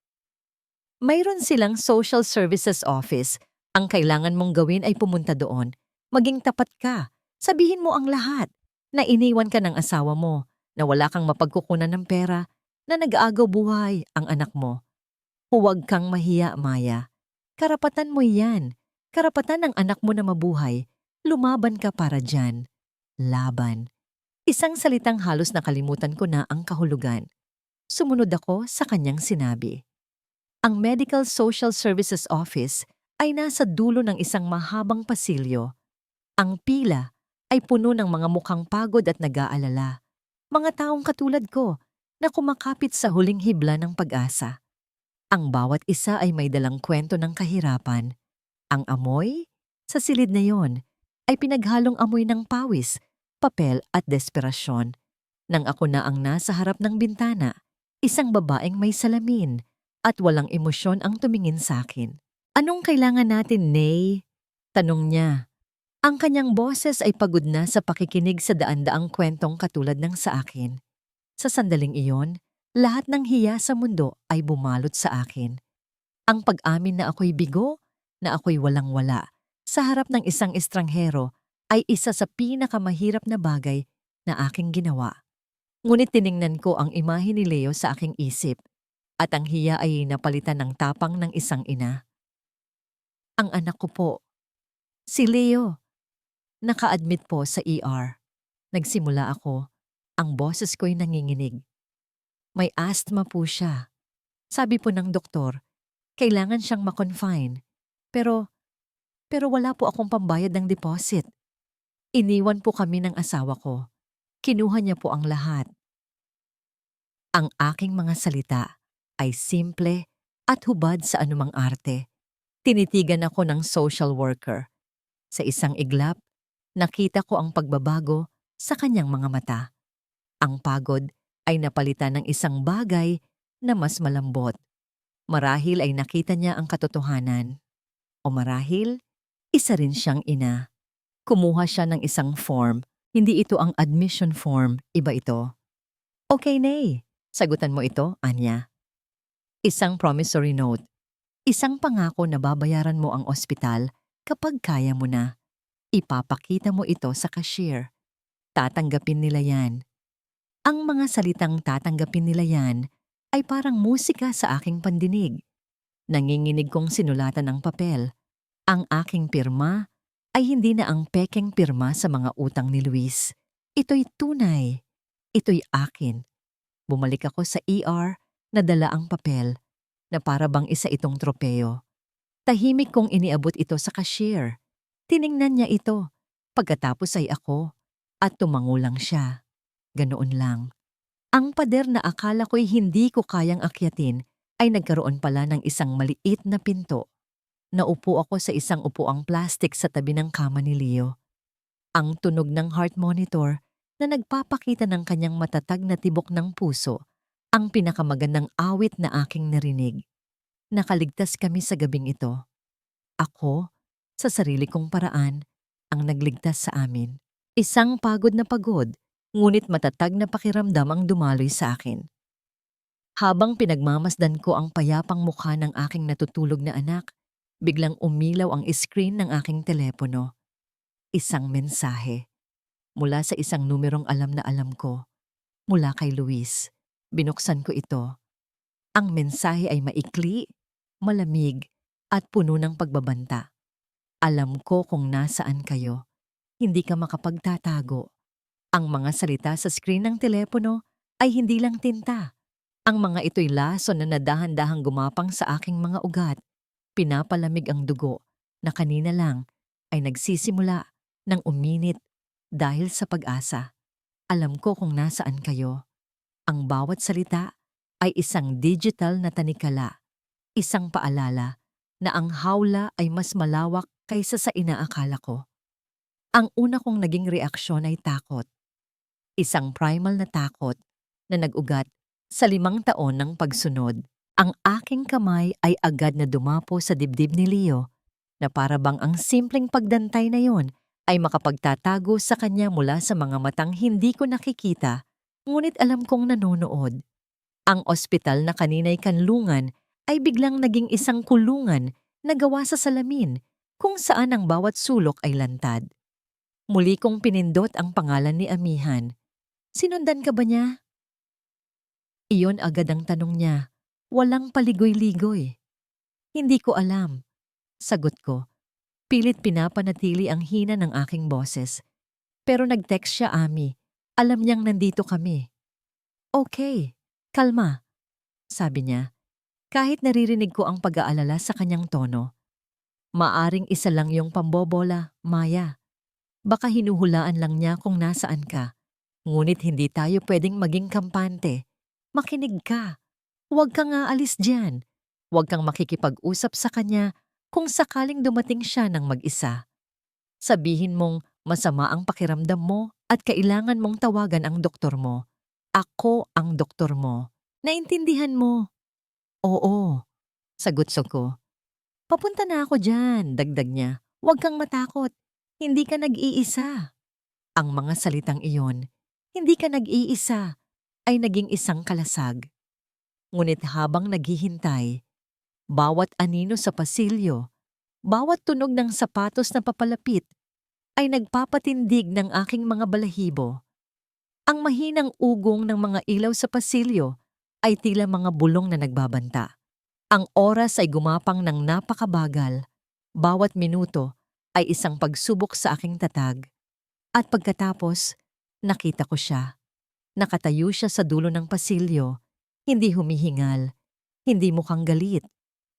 "Mayroon silang social services office. Ang kailangan mong gawin ay pumunta doon. Maging tapat ka. Sabihin mo ang lahat. Na iniwan ka ng asawa mo, na wala kang mapagkukunan ng pera, na nag-aagaw buhay ang anak mo. Huwag kang mahiya, Maya. Karapatan mo yan. Karapatan ng anak mo na mabuhay. Lumaban ka para dyan." Laban. Isang salitang halos nakalimutan ko na ang kahulugan. Sumunod ako sa kanyang sinabi. Ang Medical Social Services Office ay nasa dulo ng isang mahabang pasilyo. Ang pila ay puno ng mga mukhang pagod at nag-aalala. Mga taong katulad ko na kumakapit sa huling hibla ng pag-asa. Ang bawat isa ay may dalang kwento ng kahirapan. Ang amoy, sa silid na yon, ay pinaghalong amoy ng pawis, papel at desperasyon. Nang ako na ang nasa harap ng bintana, isang babaeng may salamin at walang emosyon ang tumingin sa akin. "Anong kailangan natin, Nay?" tanong niya. Ang kanyang boses ay pagod na sa pakikinig sa daan-daang kwentong katulad ng sa akin. Sa sandaling iyon, lahat ng hiya sa mundo ay bumalot sa akin. Ang pag-amin na ako'y bigo, na ako'y walang-wala, sa harap ng isang estranghero ay isa sa pinakamahirap na bagay na aking ginawa. Ngunit tiningnan ko ang imahe ni Leo sa aking isip, at ang hiya ay napalitan ng tapang ng isang ina. "Ang anak ko po, si Leo, naka-admit po sa ER." Nagsimula ako, ang boses ko'y nanginginig. "May asthma po siya. Sabi po ng doktor, kailangan siyang ma-confine. Pero wala po akong pambayad ng deposit. Iniwan po kami ng asawa ko. Kinuha niya po ang lahat." Ang aking mga salita ay simple at hubad sa anumang arte. Tinitigan ako ng social worker. Sa isang iglap, nakita ko ang pagbabago sa kanyang mga mata. Ang pagod ay napalitan ng isang bagay na mas malambot. Marahil ay nakita niya ang katotohanan. O marahil, isa rin siyang ina. Kumuha siya ng isang form. Hindi ito ang admission form, iba ito. "Okay, Nay. Sagutan mo ito, Anya." Isang promissory note. Isang pangako na babayaran mo ang ospital kapag kaya mo na. Ipapakita mo ito sa cashier. Tatanggapin nila yan. Ang mga salitang tatanggapin nila yan ay parang musika sa aking pandinig. Nanginginig kong sinulatan ng papel. Ang aking pirma ay hindi na ang pekeng pirma sa mga utang ni Luis. Ito'y tunay. Ito'y akin. Bumalik ako sa ER na dala ang papel na para bang isa itong tropeo. Tahimik kong iniabot ito sa cashier. Tiningnan niya ito. Pagkatapos ay ako at tumango lang siya. Ganoon lang. Ang pader na akala ko'y hindi ko kayang akyatin ay nagkaroon pala ng isang maliit na pinto. Naupo ako sa isang upuang plastik sa tabi ng kama ni Leo. Ang tunog ng heart monitor na nagpapakita ng kanyang matatag na tibok ng puso ang pinakamagandang awit na aking narinig. Nakaligtas kami sa gabing ito. Ako, sa sarili kong paraan, ang nagligtas sa amin. Isang pagod na pagod, ngunit matatag na pakiramdam ang dumaloy sa akin. Habang pinagmamasdan ko ang payapang mukha ng aking natutulog na anak, biglang umilaw ang screen ng aking telepono. Isang mensahe. Mula sa isang numerong alam na alam ko. Mula kay Luis. Binuksan ko ito. Ang mensahe ay maikli, malamig, at puno ng pagbabanta. Alam ko kung nasaan kayo. Hindi ka makapagtatago. Ang mga salita sa screen ng telepono ay hindi lang tinta. Ang mga ito'y lason na nadahan-dahang gumapang sa aking mga ugat. Pinapalamig ang dugo na kanina lang ay nagsisimula ng uminit dahil sa pag-asa. Alam ko kung nasaan kayo. Ang bawat salita ay isang digital na tanikala. Isang paalala na ang hawla ay mas malawak kaysa sa inaakala ko. Ang una kong naging reaksyon ay takot. Isang primal na takot na nag-ugat sa 5 taon ng pagsunod. Ang aking kamay ay agad na dumapo sa dibdib ni Leo na para bang ang simpleng pagdantay na yon ay makapagtatago sa kanya mula sa mga matang hindi ko nakikita, ngunit alam kong nanonood. Ang ospital na kanina'y kanlungan ay biglang naging isang kulungan na gawa sa salamin kung saan ang bawat sulok ay lantad. Muli kong pinindot ang pangalan ni Amihan. Sinundan ka ba niya? Iyon agad ang tanong niya. Walang paligoy-ligoy. Hindi ko alam. Sagot ko. Pilit pinapanatili ang hina ng aking boses. Pero nag-text siya, Ami. Alam niyang nandito kami. Okay, kalma. Sabi niya. Kahit naririnig ko ang pag-aalala sa kanyang tono. Maaring isa lang yung pambobola, Maya. Baka hinuhulaan lang niya kung nasaan ka. Ngunit hindi tayo pwedeng maging kampante. Makinig ka. Huwag kang aalis diyan. Huwag kang makikipag-usap sa kanya kung sakaling dumating siya ng mag-isa. Sabihin mong masama ang pakiramdam mo at kailangan mong tawagan ang doktor mo. Ako ang doktor mo. Naintindihan mo? Oo, sagot ko. Papunta na ako diyan, dagdag niya. Huwag kang matakot. Hindi ka nag-iisa. Ang mga salitang iyon, hindi ka nag-iisa, ay naging isang kalasag. Ngunit habang naghihintay, bawat anino sa pasilyo, bawat tunog ng sapatos na papalapit, ay nagpapatindig ng aking mga balahibo. Ang mahinang ugong ng mga ilaw sa pasilyo ay tila mga bulong na nagbabanta. Ang oras ay gumapang ng napakabagal. Bawat minuto ay isang pagsubok sa aking tatag. At pagkatapos, nakita ko siya. Nakatayo siya sa dulo ng pasilyo. Hindi humihingal. Hindi mukhang galit.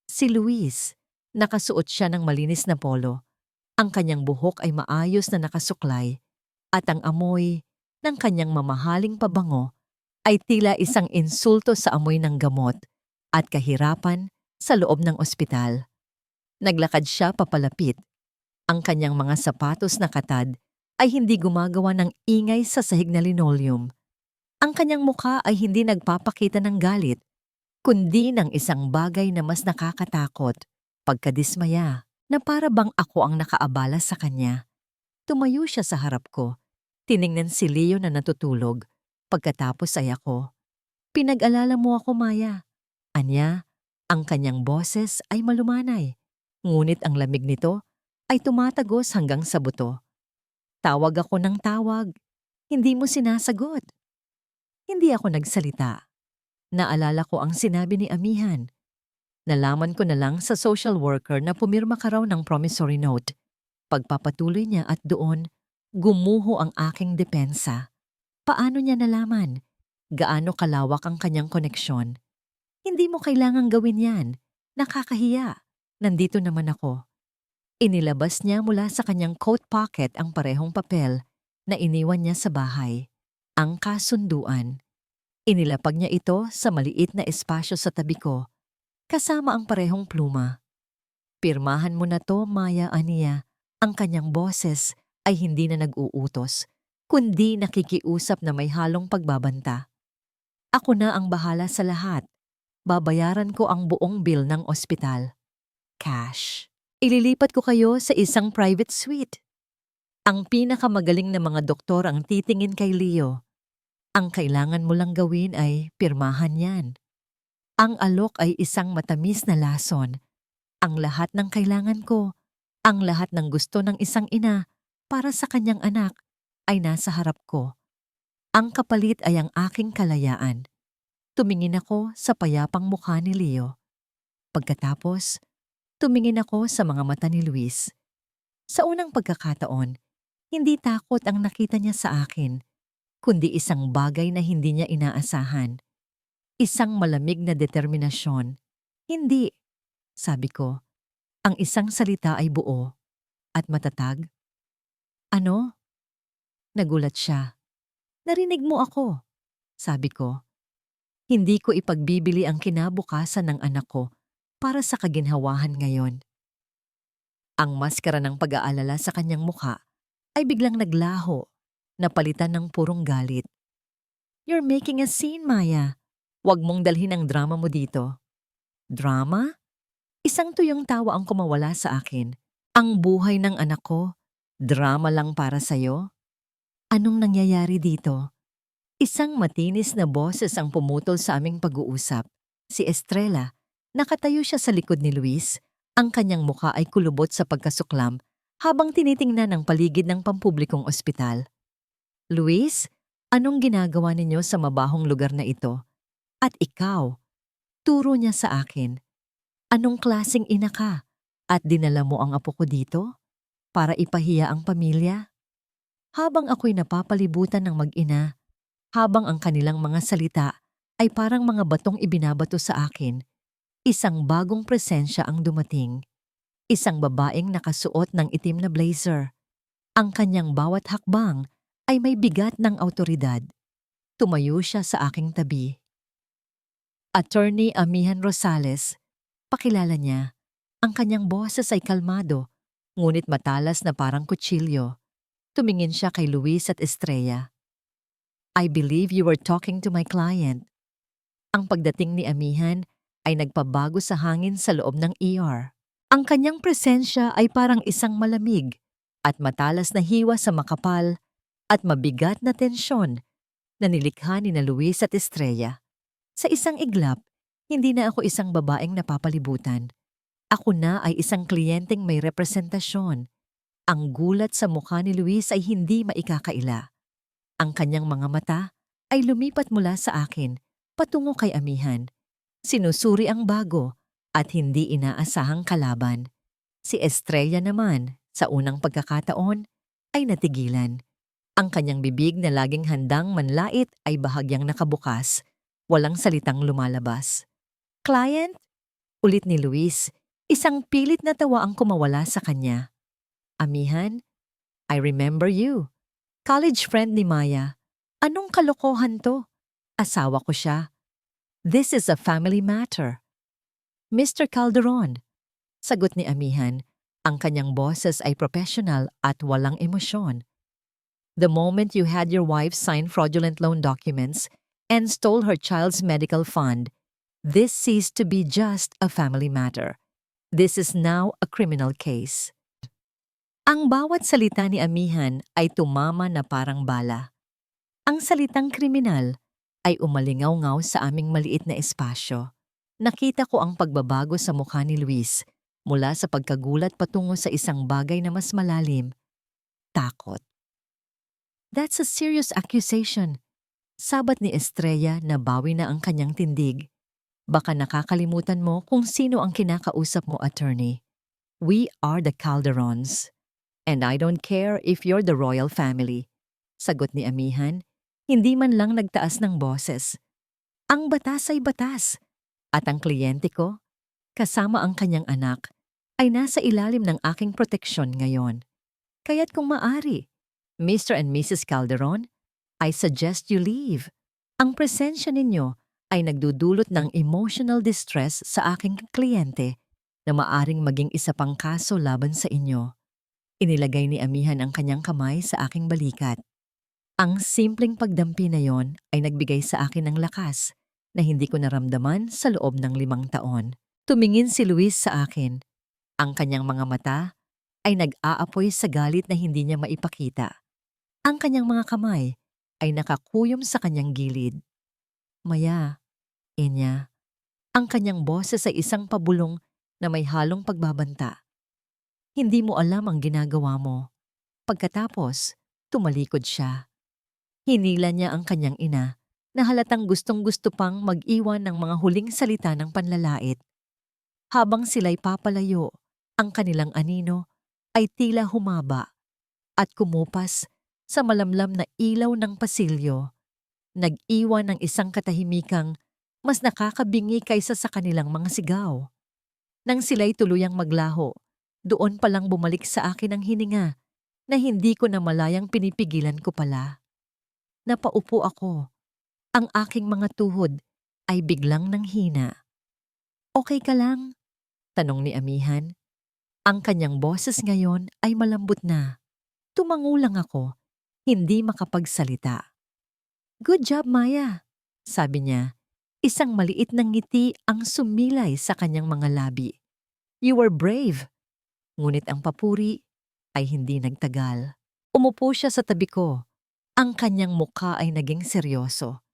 Si Luis. Nakasuot siya ng malinis na polo. Ang kanyang buhok ay maayos na nakasuklay. At ang amoy ng kanyang mamahaling pabango ay tila isang insulto sa amoy ng gamot at kahirapan sa loob ng ospital. Naglakad siya papalapit. Ang kanyang mga sapatos na katad ay hindi gumagawa ng ingay sa sahig na linoleum. Ang kanyang mukha ay hindi nagpapakita ng galit, kundi ng isang bagay na mas nakakatakot, pagkadismaya, na para bang ako ang nakaabala sa kanya. Tumayo siya sa harap ko. Tiningnan si Leo na natutulog. Pagkatapos ay ako. Pinag-alala mo ako, Maya. Anya, Ang kanyang boses ay malumanay, ngunit ang lamig nito ay tumatagos hanggang sa buto. Tawag ako ng tawag, hindi mo sinasagot. Hindi ako nagsalita. Naalala ko ang sinabi ni amihan. Nalaman ko na lang sa social worker na pumirma ka raw ng promissory note. Pagpapatuloy niya at doon, gumuho ang aking depensa. Paano niya nalaman? Gaano kalawak ang kanyang koneksyon? Hindi mo kailangang gawin yan. Nakakahiya. Nandito naman ako. Inilabas niya mula sa kanyang coat pocket ang parehong papel na iniwan niya sa bahay. Ang kasunduan. Inilapag niya ito sa maliit na espasyo sa tabi ko, kasama ang parehong pluma. Pirmahan mo na to, Maya, aniya. Ang kanyang boses ay hindi na nag-uutos, kundi nakikiusap na may halong pagbabanta. Ako na ang bahala sa lahat. Babayaran ko ang buong bill ng ospital. Cash. Ililipat ko kayo sa isang private suite. Ang pinakamagaling na mga doktor ang titingin kay Leo. Ang kailangan mo lang gawin ay pirmahan yan. Ang alok ay isang matamis na lason. Ang lahat ng kailangan ko, ang lahat ng gusto ng isang ina para sa kanyang anak ay nasa harap ko. Ang kapalit ay ang aking kalayaan. Tumingin ako sa payapang mukha ni Leo. Pagkatapos, tumingin ako sa mga mata ni Luis. Sa unang pagkakataon, hindi takot ang nakita niya sa akin, kundi isang bagay na hindi niya inaasahan. Isang malamig na determinasyon. Hindi, sabi ko. Ang isang salita ay buo at matatag. Ano? Nagulat siya. Narinig mo ako, sabi ko. Hindi ko ipagbibili ang kinabukasan ng anak ko para sa kaginhawahan ngayon. Ang maskara ng pag-aalala sa kanyang mukha ay biglang naglaho, napalitan ng purong galit. You're making a scene, Maya. Huwag mong dalhin ang drama mo dito. Drama? Isang tuyong tawa ang kumawala sa akin. Ang buhay ng anak ko, drama lang para sa'yo? Anong nangyayari dito? Isang matinis na boses ang pumutol sa aming pag-uusap. Si Estrella. Nakatayo siya sa likod ni Luis. Ang kanyang muka ay kulubot sa pagkasuklam habang tinitingnan ang paligid ng pampublikong ospital. Luis, anong ginagawa ninyo sa mabahong lugar na ito? At ikaw? Turo niya sa akin. Anong klaseng ina ka? At dinala mo ang apo ko dito? Para ipahiya ang pamilya? Habang ako'y napapalibutan ng mag-ina, habang ang kanilang mga salita ay parang mga batong ibinabato sa akin, isang bagong presensya ang dumating. Isang babaeng nakasuot ng itim na blazer. Ang kanyang bawat hakbang ay may bigat ng awtoridad. Tumayo siya sa aking tabi. Attorney Amihan Rosales. Pakilala niya. Ang kanyang boses ay kalmado, ngunit matalas na parang kutsilyo. Tumingin siya kay Luis at Estrella. I believe you were talking to my client. Ang pagdating ni Amihan ay nagpabago sa hangin sa loob ng ER. Ang kanyang presensya ay parang isang malamig at matalas na hiwa sa makapal at mabigat na tensyon na nilikha ni na Luis at Estrella. Sa isang iglap, hindi na ako isang babaeng napapalibutan. Ako na ay isang kliyenteng may representasyon. Ang gulat sa mukha ni Luis ay hindi maikakaila. Ang kanyang mga mata ay lumipat mula sa akin patungo kay Amihan. Sinusuri ang bago at hindi inaasahang kalaban. Si Estrella naman, sa unang pagkakataon, ay natigilan. Ang kanyang bibig na laging handang manlait ay bahagyang nakabukas, walang salitang lumalabas. Client? Ulit ni Luis, isang pilit na tawa ang kumawala sa kanya. Amihan, I remember you. College friend ni Maya. Anong kalokohan to? Asawa ko siya. This is a family matter. Mr. Calderon, sagot ni Amihan. Ang kanyang boses ay professional at walang emosyon. The moment you had your wife sign fraudulent loan documents and stole her child's medical fund, this ceased to be just a family matter. This is now a criminal case. Ang bawat salita ni Amihan ay tumama na parang bala. Ang salitang kriminal ay umalingaw-ngaw sa aming maliit na espasyo. Nakita ko ang pagbabago sa mukha ni Luis mula sa pagkagulat patungo sa isang bagay na mas malalim, takot. That's a serious accusation. Sabat ni Estrella na bawi na ang kanyang tindig. Baka nakakalimutan mo kung sino ang kinakausap mo, attorney. We are the Calderons. And I don't care if you're the royal family. Sagot ni Amihan, hindi man lang nagtaas ng boses. Ang batas ay batas. At ang kliyente ko, kasama ang kanyang anak, ay nasa ilalim ng aking proteksyon ngayon. Kaya't kung maari, Mr. and Mrs. Calderon, I suggest you leave. Ang presensya ninyo ay nagdudulot ng emotional distress sa aking kliyente na maaring maging isa pang kaso laban sa inyo. Inilagay ni Amihan ang kanyang kamay sa aking balikat. Ang simpleng pagdampi na yon ay nagbigay sa akin ng lakas na hindi ko naramdaman sa loob ng 5 taon. Tumingin si Luis sa akin. Ang kanyang mga mata ay nag-aapoy sa galit na hindi niya maipakita. Ang kanyang mga kamay ay nakakuyom sa kanyang gilid. Maya, Enya, ang kanyang boses ay isang pabulong na may halong pagbabanta. Hindi mo alam ang ginagawa mo. Pagkatapos, tumalikod siya. Hinila niya ang kanyang ina na halatang gustong-gusto pang mag-iwan ng mga huling salita ng panlalait. Habang sila'y papalayo, ang kanilang anino ay tila humaba at kumupas sa malamlam na ilaw ng pasilyo. Nag-iwan ng isang katahimikang mas nakakabingi kaysa sa kanilang mga sigaw. Nang sila'y tuluyang maglaho, doon palang bumalik sa akin ang hininga na hindi ko na malayang pinipigilan ko pala. Napaupo ako. Ang aking mga tuhod ay biglang nanghina. Okay ka lang? Tanong ni Amihan. Ang kanyang boses ngayon ay malambot na. Tumangulang ako, hindi makapagsalita. Good job, Maya, sabi niya. Isang maliit na ngiti ang sumilay sa kanyang mga labi. You were brave. Ngunit ang papuri ay hindi nagtagal. Umupo siya sa tabi ko. Ang kanyang mukha ay naging seryoso.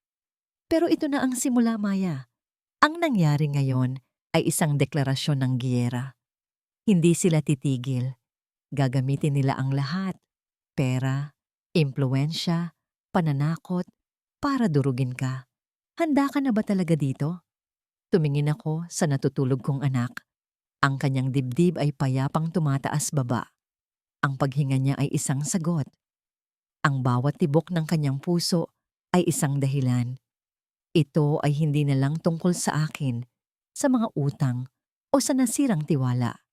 Pero ito na ang simula, Maya. Ang nangyari ngayon ay isang deklarasyon ng giyera. Hindi sila titigil. Gagamitin nila ang lahat. Pera, impluwensya, pananakot, para durugin ka. Handa ka na ba talaga dito? Tumingin ako sa natutulog kong anak. Ang kanyang dibdib ay payapang tumataas baba. Ang paghinga niya ay isang sagot. Ang bawat tibok ng kanyang puso ay isang dahilan. Ito ay hindi na lang tungkol sa akin, sa mga utang o sa nasirang tiwala.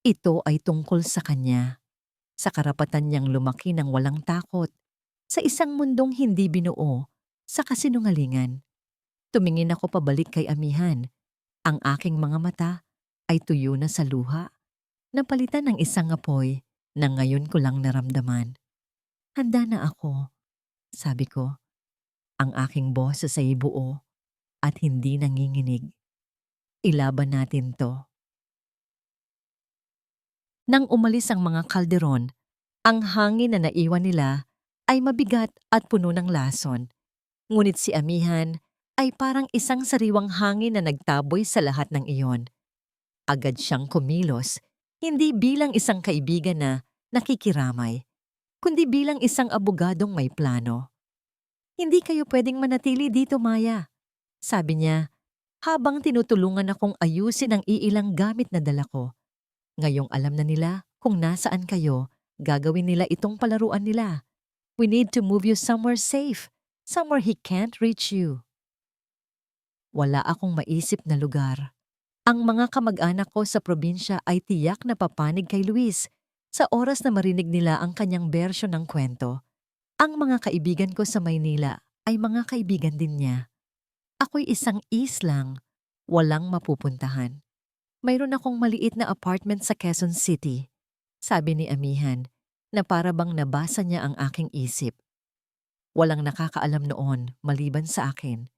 Ito ay tungkol sa kanya, sa karapatan niyang lumaki ng walang takot, sa isang mundong hindi binuo, sa kasinungalingan. Tumingin ako pabalik kay Amihan. Ang aking mga mata ay tuyo na sa luha, napalitan ng isang apoy na ngayon ko lang naramdaman. Handa na ako, sabi ko. Ang aking boses ay buo at hindi nanginginig. Ilaban natin to. Nang umalis ang mga Calderon, ang hangin na naiwan nila ay mabigat at puno ng lason. Ngunit si Amihan ay parang isang sariwang hangin na nagtaboy sa lahat ng iyon. Agad siyang kumilos, hindi bilang isang kaibigan na nakikiramay, kundi bilang isang abogadong may plano. Hindi kayo pwedeng manatili dito, Maya, sabi niya, habang tinutulungan akong ayusin ang iilang gamit na dala ko. Ngayong alam na nila kung nasaan kayo, gagawin nila itong palaruan nila. We need to move you somewhere safe, somewhere he can't reach you. Wala akong maisip na lugar. Ang mga kamag-anak ko sa probinsya ay tiyak na papanig kay Luis sa oras na marinig nila ang kanyang bersyon ng kwento. Ang mga kaibigan ko sa Maynila ay mga kaibigan din niya. Ako'y isang islang, walang mapupuntahan. Mayroon akong maliit na apartment sa Quezon City, sabi ni Amihan, na para bang nabasa niya ang aking isip. Walang nakakaalam noon maliban sa akin.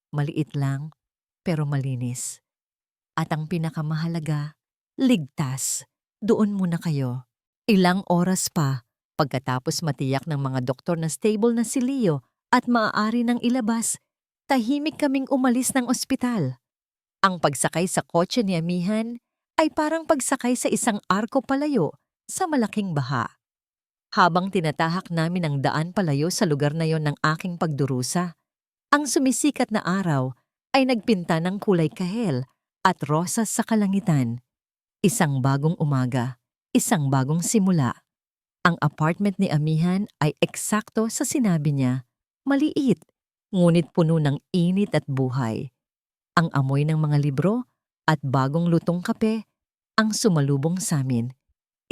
Maliit lang, pero malinis. At ang pinakamahalaga, ligtas. Doon muna kayo. Ilang oras pa, pagkatapos matiyak ng mga doktor na stable na si Leo at maaari nang ilabas, tahimik kaming umalis ng ospital. Ang pagsakay sa kotse ni Amihan ay parang pagsakay sa isang arko palayo sa malaking baha. Habang tinatahak namin ang daan palayo sa lugar na yon ng aking pagdurusa, ang sumisikat na araw ay nagpinta ng kulay kahel at rosas sa kalangitan. Isang bagong umaga, isang bagong simula. Ang apartment ni Amihan ay eksakto sa sinabi niya, maliit, ngunit puno ng init at buhay. Ang amoy ng mga libro at bagong lutong kape ang sumalubong sa amin.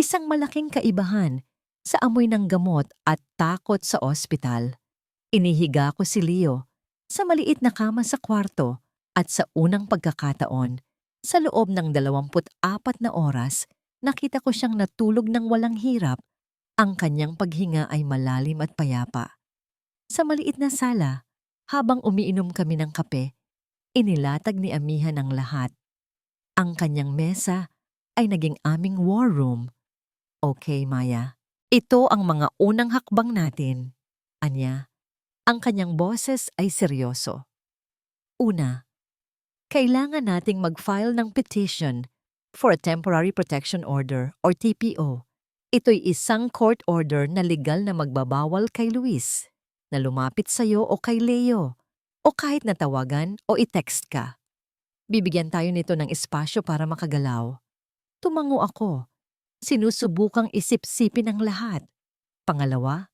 Isang malaking kaibahan sa amoy ng gamot at takot sa ospital. Inihiga ko si Leo sa maliit na kama sa kwarto at sa unang pagkakataon, sa loob ng 24 na oras, nakita ko siyang natulog ng walang hirap. Ang kanyang paghinga ay malalim at payapa. Sa maliit na sala, habang umiinom kami ng kape, inilatag ni Amihan ang lahat. Ang kanyang mesa ay naging aming war room. Okay, Maya. Ito ang mga unang hakbang natin. Anya, ang kanyang boses ay seryoso. Una, kailangan nating mag-file ng petition for a Temporary Protection Order or TPO. Ito'y isang court order na legal na magbabawal kay Luis na lumapit sa'yo o kay Leo o kahit natawagan o i-text ka. Bibigyan tayo nito ng espasyo para makagalaw. Tumango ako. Sinusubukang isip-sipin ang lahat. Pangalawa,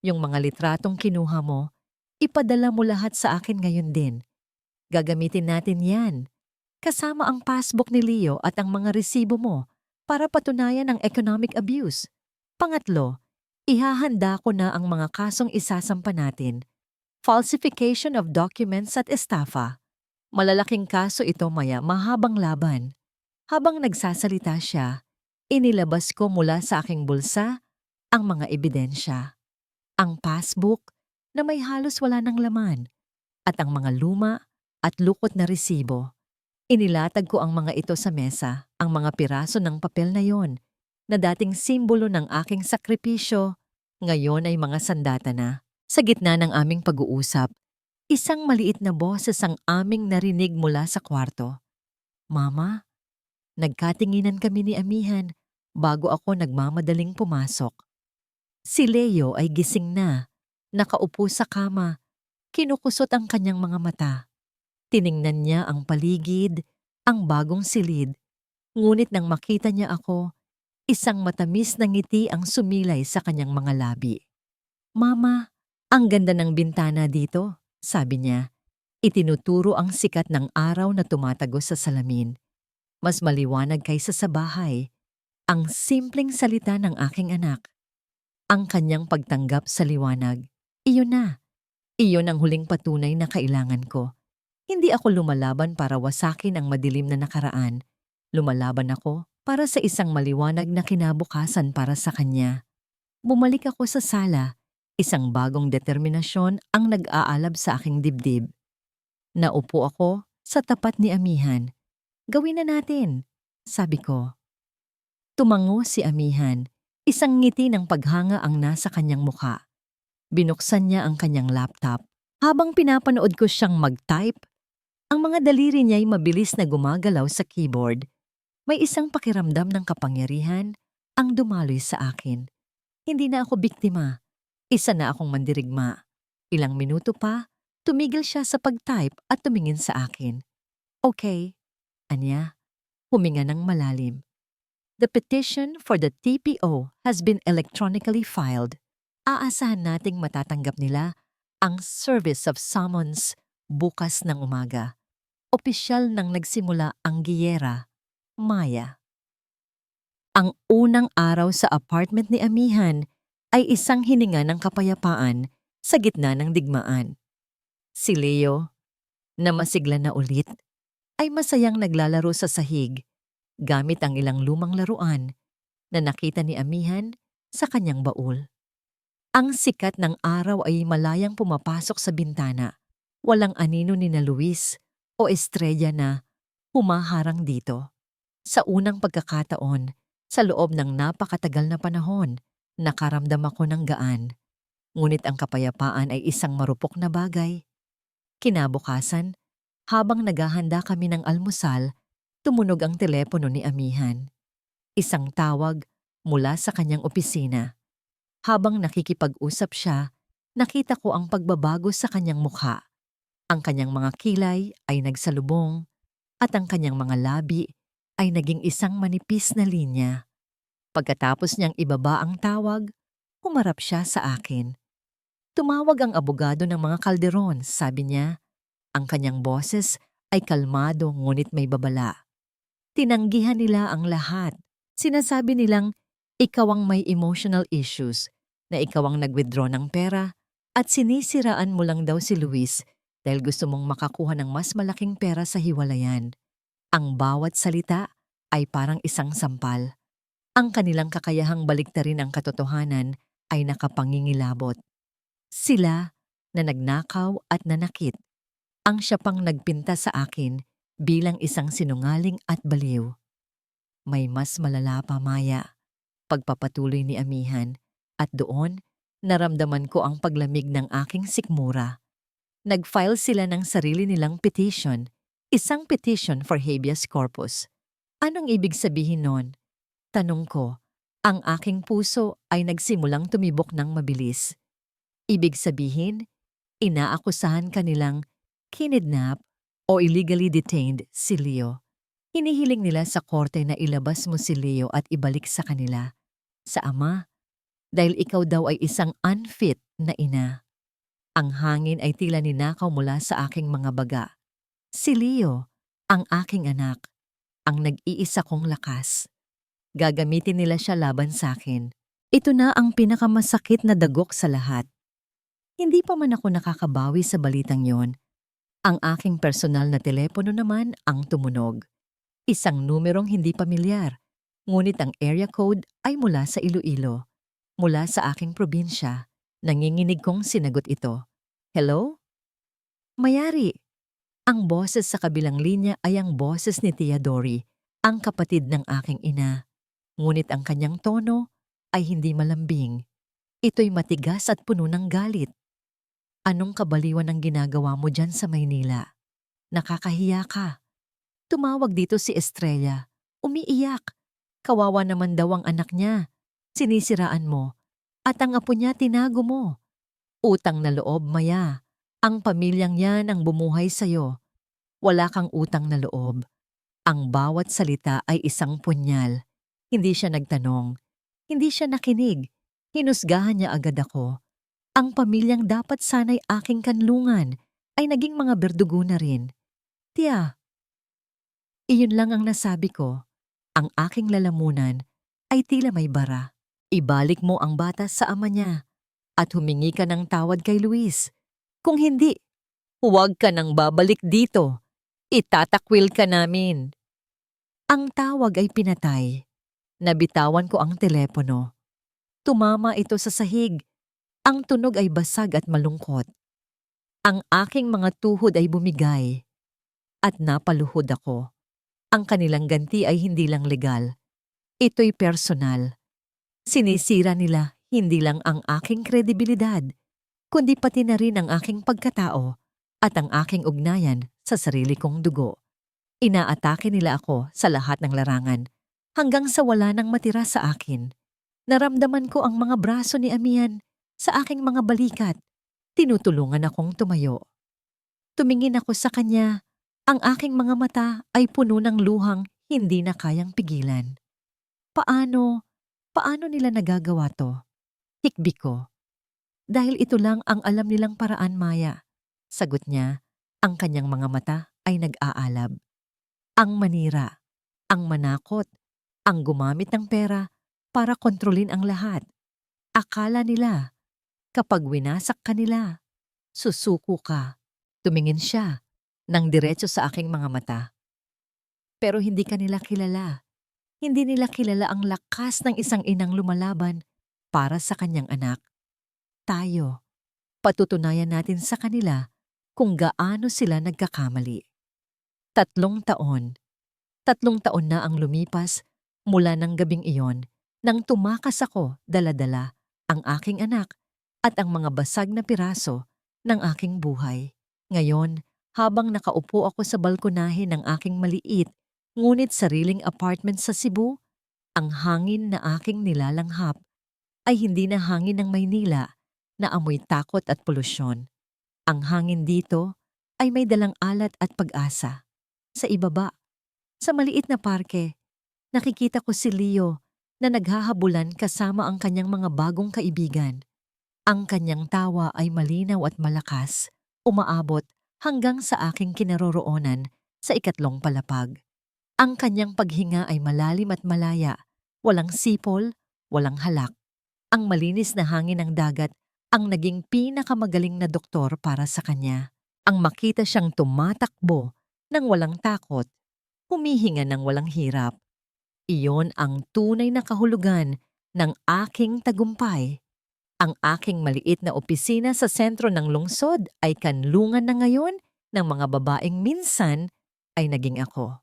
yung mga litratong kinuha mo, ipadala mo lahat sa akin ngayon din. Gagamitin natin yan. Kasama ang passbook ni Leo at ang mga resibo mo para patunayan ang economic abuse. Pangatlo, ihahanda ko na ang mga kasong isasampa natin. Falsification of documents at estafa. Malalaking kaso ito, Maya, mahabang laban. Habang nagsasalita siya, inilabas ko mula sa aking bulsa ang mga ebidensya. Ang passbook na may halos wala ng laman at ang mga luma at lukot na resibo. Inilatag ko ang mga ito sa mesa, ang mga piraso ng papel na yon, na dating simbolo ng aking sakripisyo, ngayon ay mga sandata na. Sa gitna ng aming pag-uusap, isang maliit na boses ang aming narinig mula sa kwarto. Mama, nagkatinginan kami ni Amihan bago ako nagmamadaling pumasok. Si Leo ay gising na, nakaupo sa kama, kinukusot ang kanyang mga mata. Tiningnan niya ang paligid, ang bagong silid, ngunit nang makita niya ako, isang matamis na ngiti ang sumilay sa kanyang mga labi. Mama, ang ganda ng bintana dito, sabi niya. Itinuturo ang sikat ng araw na tumatagos sa salamin. Mas maliwanag kaysa sa bahay. Ang simpleng salita ng aking anak. Ang kanyang pagtanggap sa liwanag. Iyon na. Iyon ang huling patunay na kailangan ko. Hindi ako lumalaban para wasakin ang madilim na nakaraan. Lumalaban ako para sa isang maliwanag na kinabukasan para sa kanya. Bumalik ako sa sala. Isang bagong determinasyon ang nag-aalab sa aking dibdib. Naupo ako sa tapat ni Amihan. Gawin na natin, sabi ko. Tumango si Amihan. Isang ngiti ng paghanga ang nasa kanyang mukha. Binuksan niya ang kanyang laptop. Habang pinapanood ko siyang mag-type, ang mga daliri niya'y mabilis na gumagalaw sa keyboard. May isang pakiramdam ng kapangyarihan ang dumaloy sa akin. Hindi na ako biktima. Isa na akong mandirigma. Ilang minuto pa, tumigil siya sa pag-type at tumingin sa akin. Okay, anya, huminga ng malalim. The petition for the TPO has been electronically filed. Aasahan nating matatanggap nila ang service of summons bukas ng umaga. Opisyal nang nagsimula ang giyera, Maya. Ang unang araw sa apartment ni Amihan ay isang hininga ng kapayapaan sa gitna ng digmaan. Si Leo, na masigla na ulit, ay masayang naglalaro sa sahig gamit ang ilang lumang laruan na nakita ni Amihan sa kanyang baul. Ang sikat ng araw ay malayang pumapasok sa bintana. Walang anino ni na Luis o estrella na humaharang dito. Sa unang pagkakataon, sa loob ng napakatagal na panahon, nakaramdam ako ng gaan. Ngunit ang kapayapaan ay isang marupok na bagay. Kinabukasan, Habang naghahanda kami ng almusal, tumunog ang telepono ni Amihan. Isang tawag mula sa kanyang opisina. Habang nakikipag-usap siya, nakita ko ang pagbabago sa kanyang mukha. Ang kanyang mga kilay ay nagsalubong at ang kanyang mga labi ay naging isang manipis na linya. Pagkatapos niyang ibaba ang tawag, humarap siya sa akin. Tumawag ang abogado ng mga Calderon, sabi niya. Ang kanyang boses ay kalmado ngunit may babala. Tinanggihan nila ang lahat. Sinasabi nilang ikaw ang may emotional issues, na ikaw ang nag-withdraw ng pera at sinisiraan mo lang daw si Luis dahil gusto mong makakuha ng mas malaking pera sa hiwalayan. Ang bawat salita ay parang isang sampal. Ang kanilang kakayahang baliktarin ang katotohanan ay nakapangingilabot. Sila na nagnakaw at nanakit. Ang siya pang nagpinta sa akin bilang isang sinungaling at baliw. May mas malala pa, Maya. Pagpapatuloy ni Amihan, at doon, naramdaman ko ang paglamig ng aking sikmura. Nag-file sila ng sarili nilang petition, isang petition for habeas corpus. Anong ibig sabihin nun? Tanong ko, ang aking puso ay nagsimulang tumibok ng mabilis. Ibig sabihin, inaakusahan kanilang kinidnap o illegally detained si Leo. Hinihiling nila sa korte na ilabas mo si Leo at ibalik sa kanila, sa ama, dahil ikaw daw ay isang unfit na ina. Ang hangin ay tila ninakaw mula sa aking mga baga. Si Leo, ang aking anak, ang nag-iisa kong lakas. Gagamitin nila siya laban sa akin. Ito na ang pinakamasakit na dagok sa lahat. Hindi pa man ako nakakabawi sa balitang yon. Ang aking personal na telepono naman ang tumunog. Isang numerong hindi pamilyar, ngunit ang area code ay mula sa Iloilo. Mula sa aking probinsya, nanginginig kong sinagot ito. Hello? Mayari. Ang boses sa kabilang linya ay ang boses ni Tia Dory, ang kapatid ng aking ina. Ngunit ang kanyang tono ay hindi malambing. Ito'y matigas at puno ng galit. Anong kabaliwan ang ginagawa mo dyan sa Maynila? Nakakahiya ka. Tumawag dito si Estrella. Umiiyak. Kawawa naman daw ang anak niya. Sinisiraan mo. At ang apo niya tinago mo. Utang na loob, Maya. Ang pamilyang yan ang bumuhay sa'yo. Wala kang utang na loob. Ang bawat salita ay isang punyal. Hindi siya nagtanong. Hindi siya nakinig. Hinusgahan niya agad ako. Ang pamilyang dapat sana'y aking kanlungan ay naging mga berdugo na rin. Tia, iyon lang ang nasabi ko. Ang aking lalamunan ay tila may bara. Ibalik mo ang bata sa ama niya at humingi ka ng tawad kay Luis. Kung hindi, huwag ka nang babalik dito. Itatakwil ka namin. Ang tawag ay pinatay. Nabitawan ko ang telepono. Tumama ito sa sahig. Ang tunog ay basag at malungkot. Ang aking mga tuhod ay bumigay. At napaluhod ako. Ang kanilang ganti ay hindi lang legal. Ito'y personal. Sinisira nila hindi lang ang aking kredibilidad, kundi pati na rin ang aking pagkatao at ang aking ugnayan sa sarili kong dugo. Inaatake nila ako sa lahat ng larangan hanggang sa wala nang matira sa akin. Naramdaman ko ang mga braso ni Amihan sa aking mga balikat. Tinutulungan akong tumayo. Tumingin ako sa kanya. Ang aking mga mata ay puno ng luhang hindi na kayang pigilan. Paano nila nagagawa to? Hikbi ko. Dahil ito lang ang alam nilang paraan, Maya. Sagot niya, ang kanyang mga mata ay nag-aalab. Ang manira, ang manakot, ang gumamit ng pera para kontrolin ang lahat. Akala nila, kapag winasak ka nila, susuko ka. Tumingin siya ng diretso sa aking mga mata. Pero hindi ka nila kilala. Hindi nila kilala ang lakas ng isang inang lumalaban para sa kanyang anak. Tayo, patutunayan natin sa kanila kung gaano sila nagkakamali. 3 taon. 3 taon na ang lumipas mula ng gabing iyon nang tumakas ako dala-dala ang aking anak at ang mga basag na piraso ng aking buhay. Ngayon, habang nakaupo ako sa balkonahe ng aking maliit ngunit sariling apartment sa Cebu, ang hangin na aking nilalanghap ay hindi na hangin ng Maynila na amoy takot at polusyon. Ang hangin dito ay may dalang alat at pag-asa. Sa ibaba, sa maliit na parke, nakikita ko si Leo na naghahabulan kasama ang kanyang mga bagong kaibigan. Ang kanyang tawa ay malinaw at malakas, umaabot hanggang sa aking kinaroroonan sa ikatlong palapag. Ang kanyang paghinga ay malalim at malaya, walang sipol, walang halak. Ang malinis na hangin ng dagat ang naging pinakamagaling na doktor para sa kanya. Ang makita siyang tumatakbo ng walang takot, humihinga ng walang hirap. Iyon ang tunay na kahulugan ng aking tagumpay. Ang aking maliit na opisina sa sentro ng lungsod ay kanlungan na ngayon ng mga babaeng minsan ay naging ako.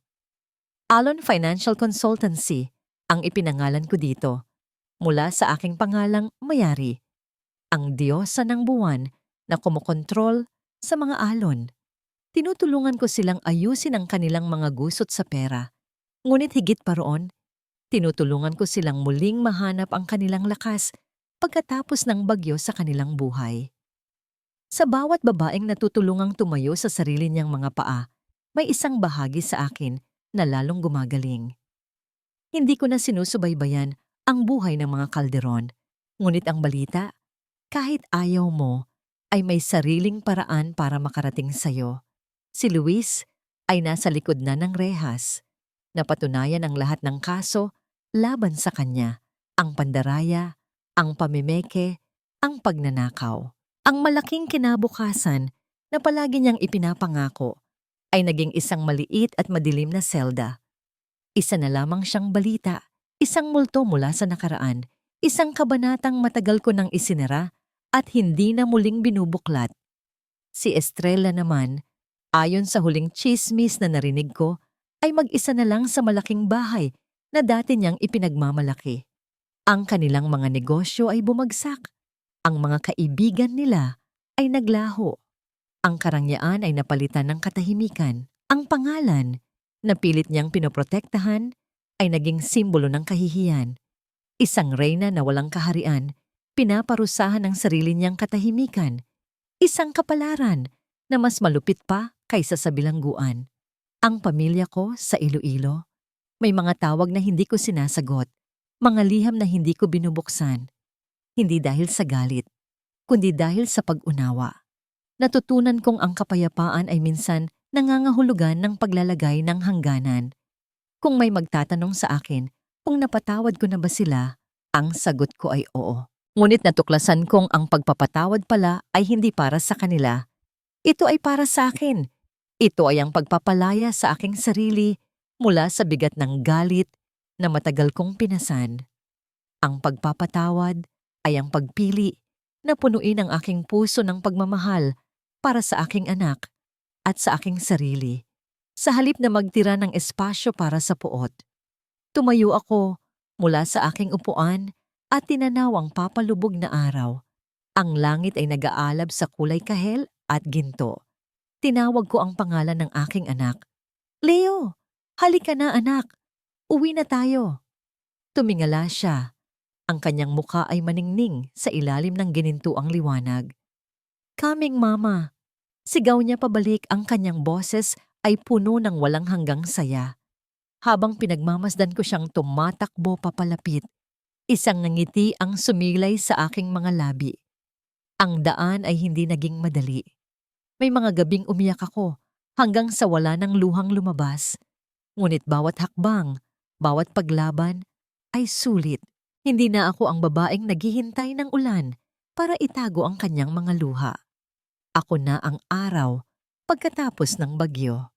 Alon Financial Consultancy ang ipinangalan ko dito, mula sa aking pangalang Mayari, ang diyosa ng buwan na kumokontrol sa mga alon. Tinutulungan ko silang ayusin ang kanilang mga gusot sa pera. Ngunit higit pa roon, tinutulungan ko silang muling mahanap ang kanilang lakas pagkatapos ng bagyo sa kanilang buhay. Sa bawat babaeng natutulungang tumayo sa sarili niyang mga paa, may isang bahagi sa akin na lalong gumagaling. Hindi ko na sinusubaybayan ang buhay ng mga kalderon, ngunit ang balita, kahit ayaw mo, ay may sariling paraan para makarating sa'yo. Si Luis ay nasa likod na ng rehas. Napatunayan ang lahat ng kaso laban sa kanya, ang pandaraya, ang pamimeke, ang pagnanakaw. Ang malaking kinabukasan na palagi niyang ipinapangako ay naging isang maliit at madilim na selda. Isa na lamang siyang balita, isang multo mula sa nakaraan, isang kabanatang matagal ko nang isinara at hindi na muling binubuklat. Si Estrella naman, ayon sa huling chismis na narinig ko, ay mag-isa na lang sa malaking bahay na dati niyang ipinagmamalaki. Ang kanilang mga negosyo ay bumagsak. Ang mga kaibigan nila ay naglaho. Ang karangyaan ay napalitan ng katahimikan. Ang pangalan na pilit niyang pinoprotektahan ay naging simbolo ng kahihiyan. Isang reyna na walang kaharian, pinaparusahan ang sarili niyang katahimikan. Isang kapalaran na mas malupit pa kaysa sa bilangguan. Ang pamilya ko sa Iloilo, may mga tawag na hindi ko sinasagot, mga liham na hindi ko binubuksan. Hindi dahil sa galit, kundi dahil sa pag-unawa. Natutunan kong ang kapayapaan ay minsan nangangahulugan ng paglalagay ng hangganan. Kung may magtatanong sa akin kung napatawad ko na ba sila, ang sagot ko ay oo. Ngunit natuklasan kong ang pagpapatawad pala ay hindi para sa kanila. Ito ay para sa akin. Ito ay ang pagpapalaya sa aking sarili mula sa bigat ng galit na matagal kong pinasan. Ang pagpapatawad ay ang pagpili na punuin ang aking puso ng pagmamahal para sa aking anak at sa aking sarili. Sa halip na magtira ng espasyo para sa puot, tumayo ako mula sa aking upuan at tinanaw ang papalubog na araw. Ang langit ay nag-aalab sa kulay kahel at ginto. Tinawag ko ang pangalan ng aking anak. Leo, halika na anak. Uwi na tayo. Tumingala siya. Ang kanyang muka ay maningning sa ilalim ng ginintuang liwanag. Coming, Mama. Sigaw niya pabalik, ang kanyang boses ay puno ng walang hanggang saya. Habang pinagmamasdan ko siyang tumatakbo papalapit, isang ngiti ang sumilay sa aking mga labi. Ang daan ay hindi naging madali. May mga gabing umiyak ako hanggang sa wala ng luhang lumabas. Ngunit bawat hakbang, bawat paglaban ay sulit. Hindi na ako ang babaeng naghihintay ng ulan para itago ang kanyang mga luha. Ako na ang araw pagkatapos ng bagyo.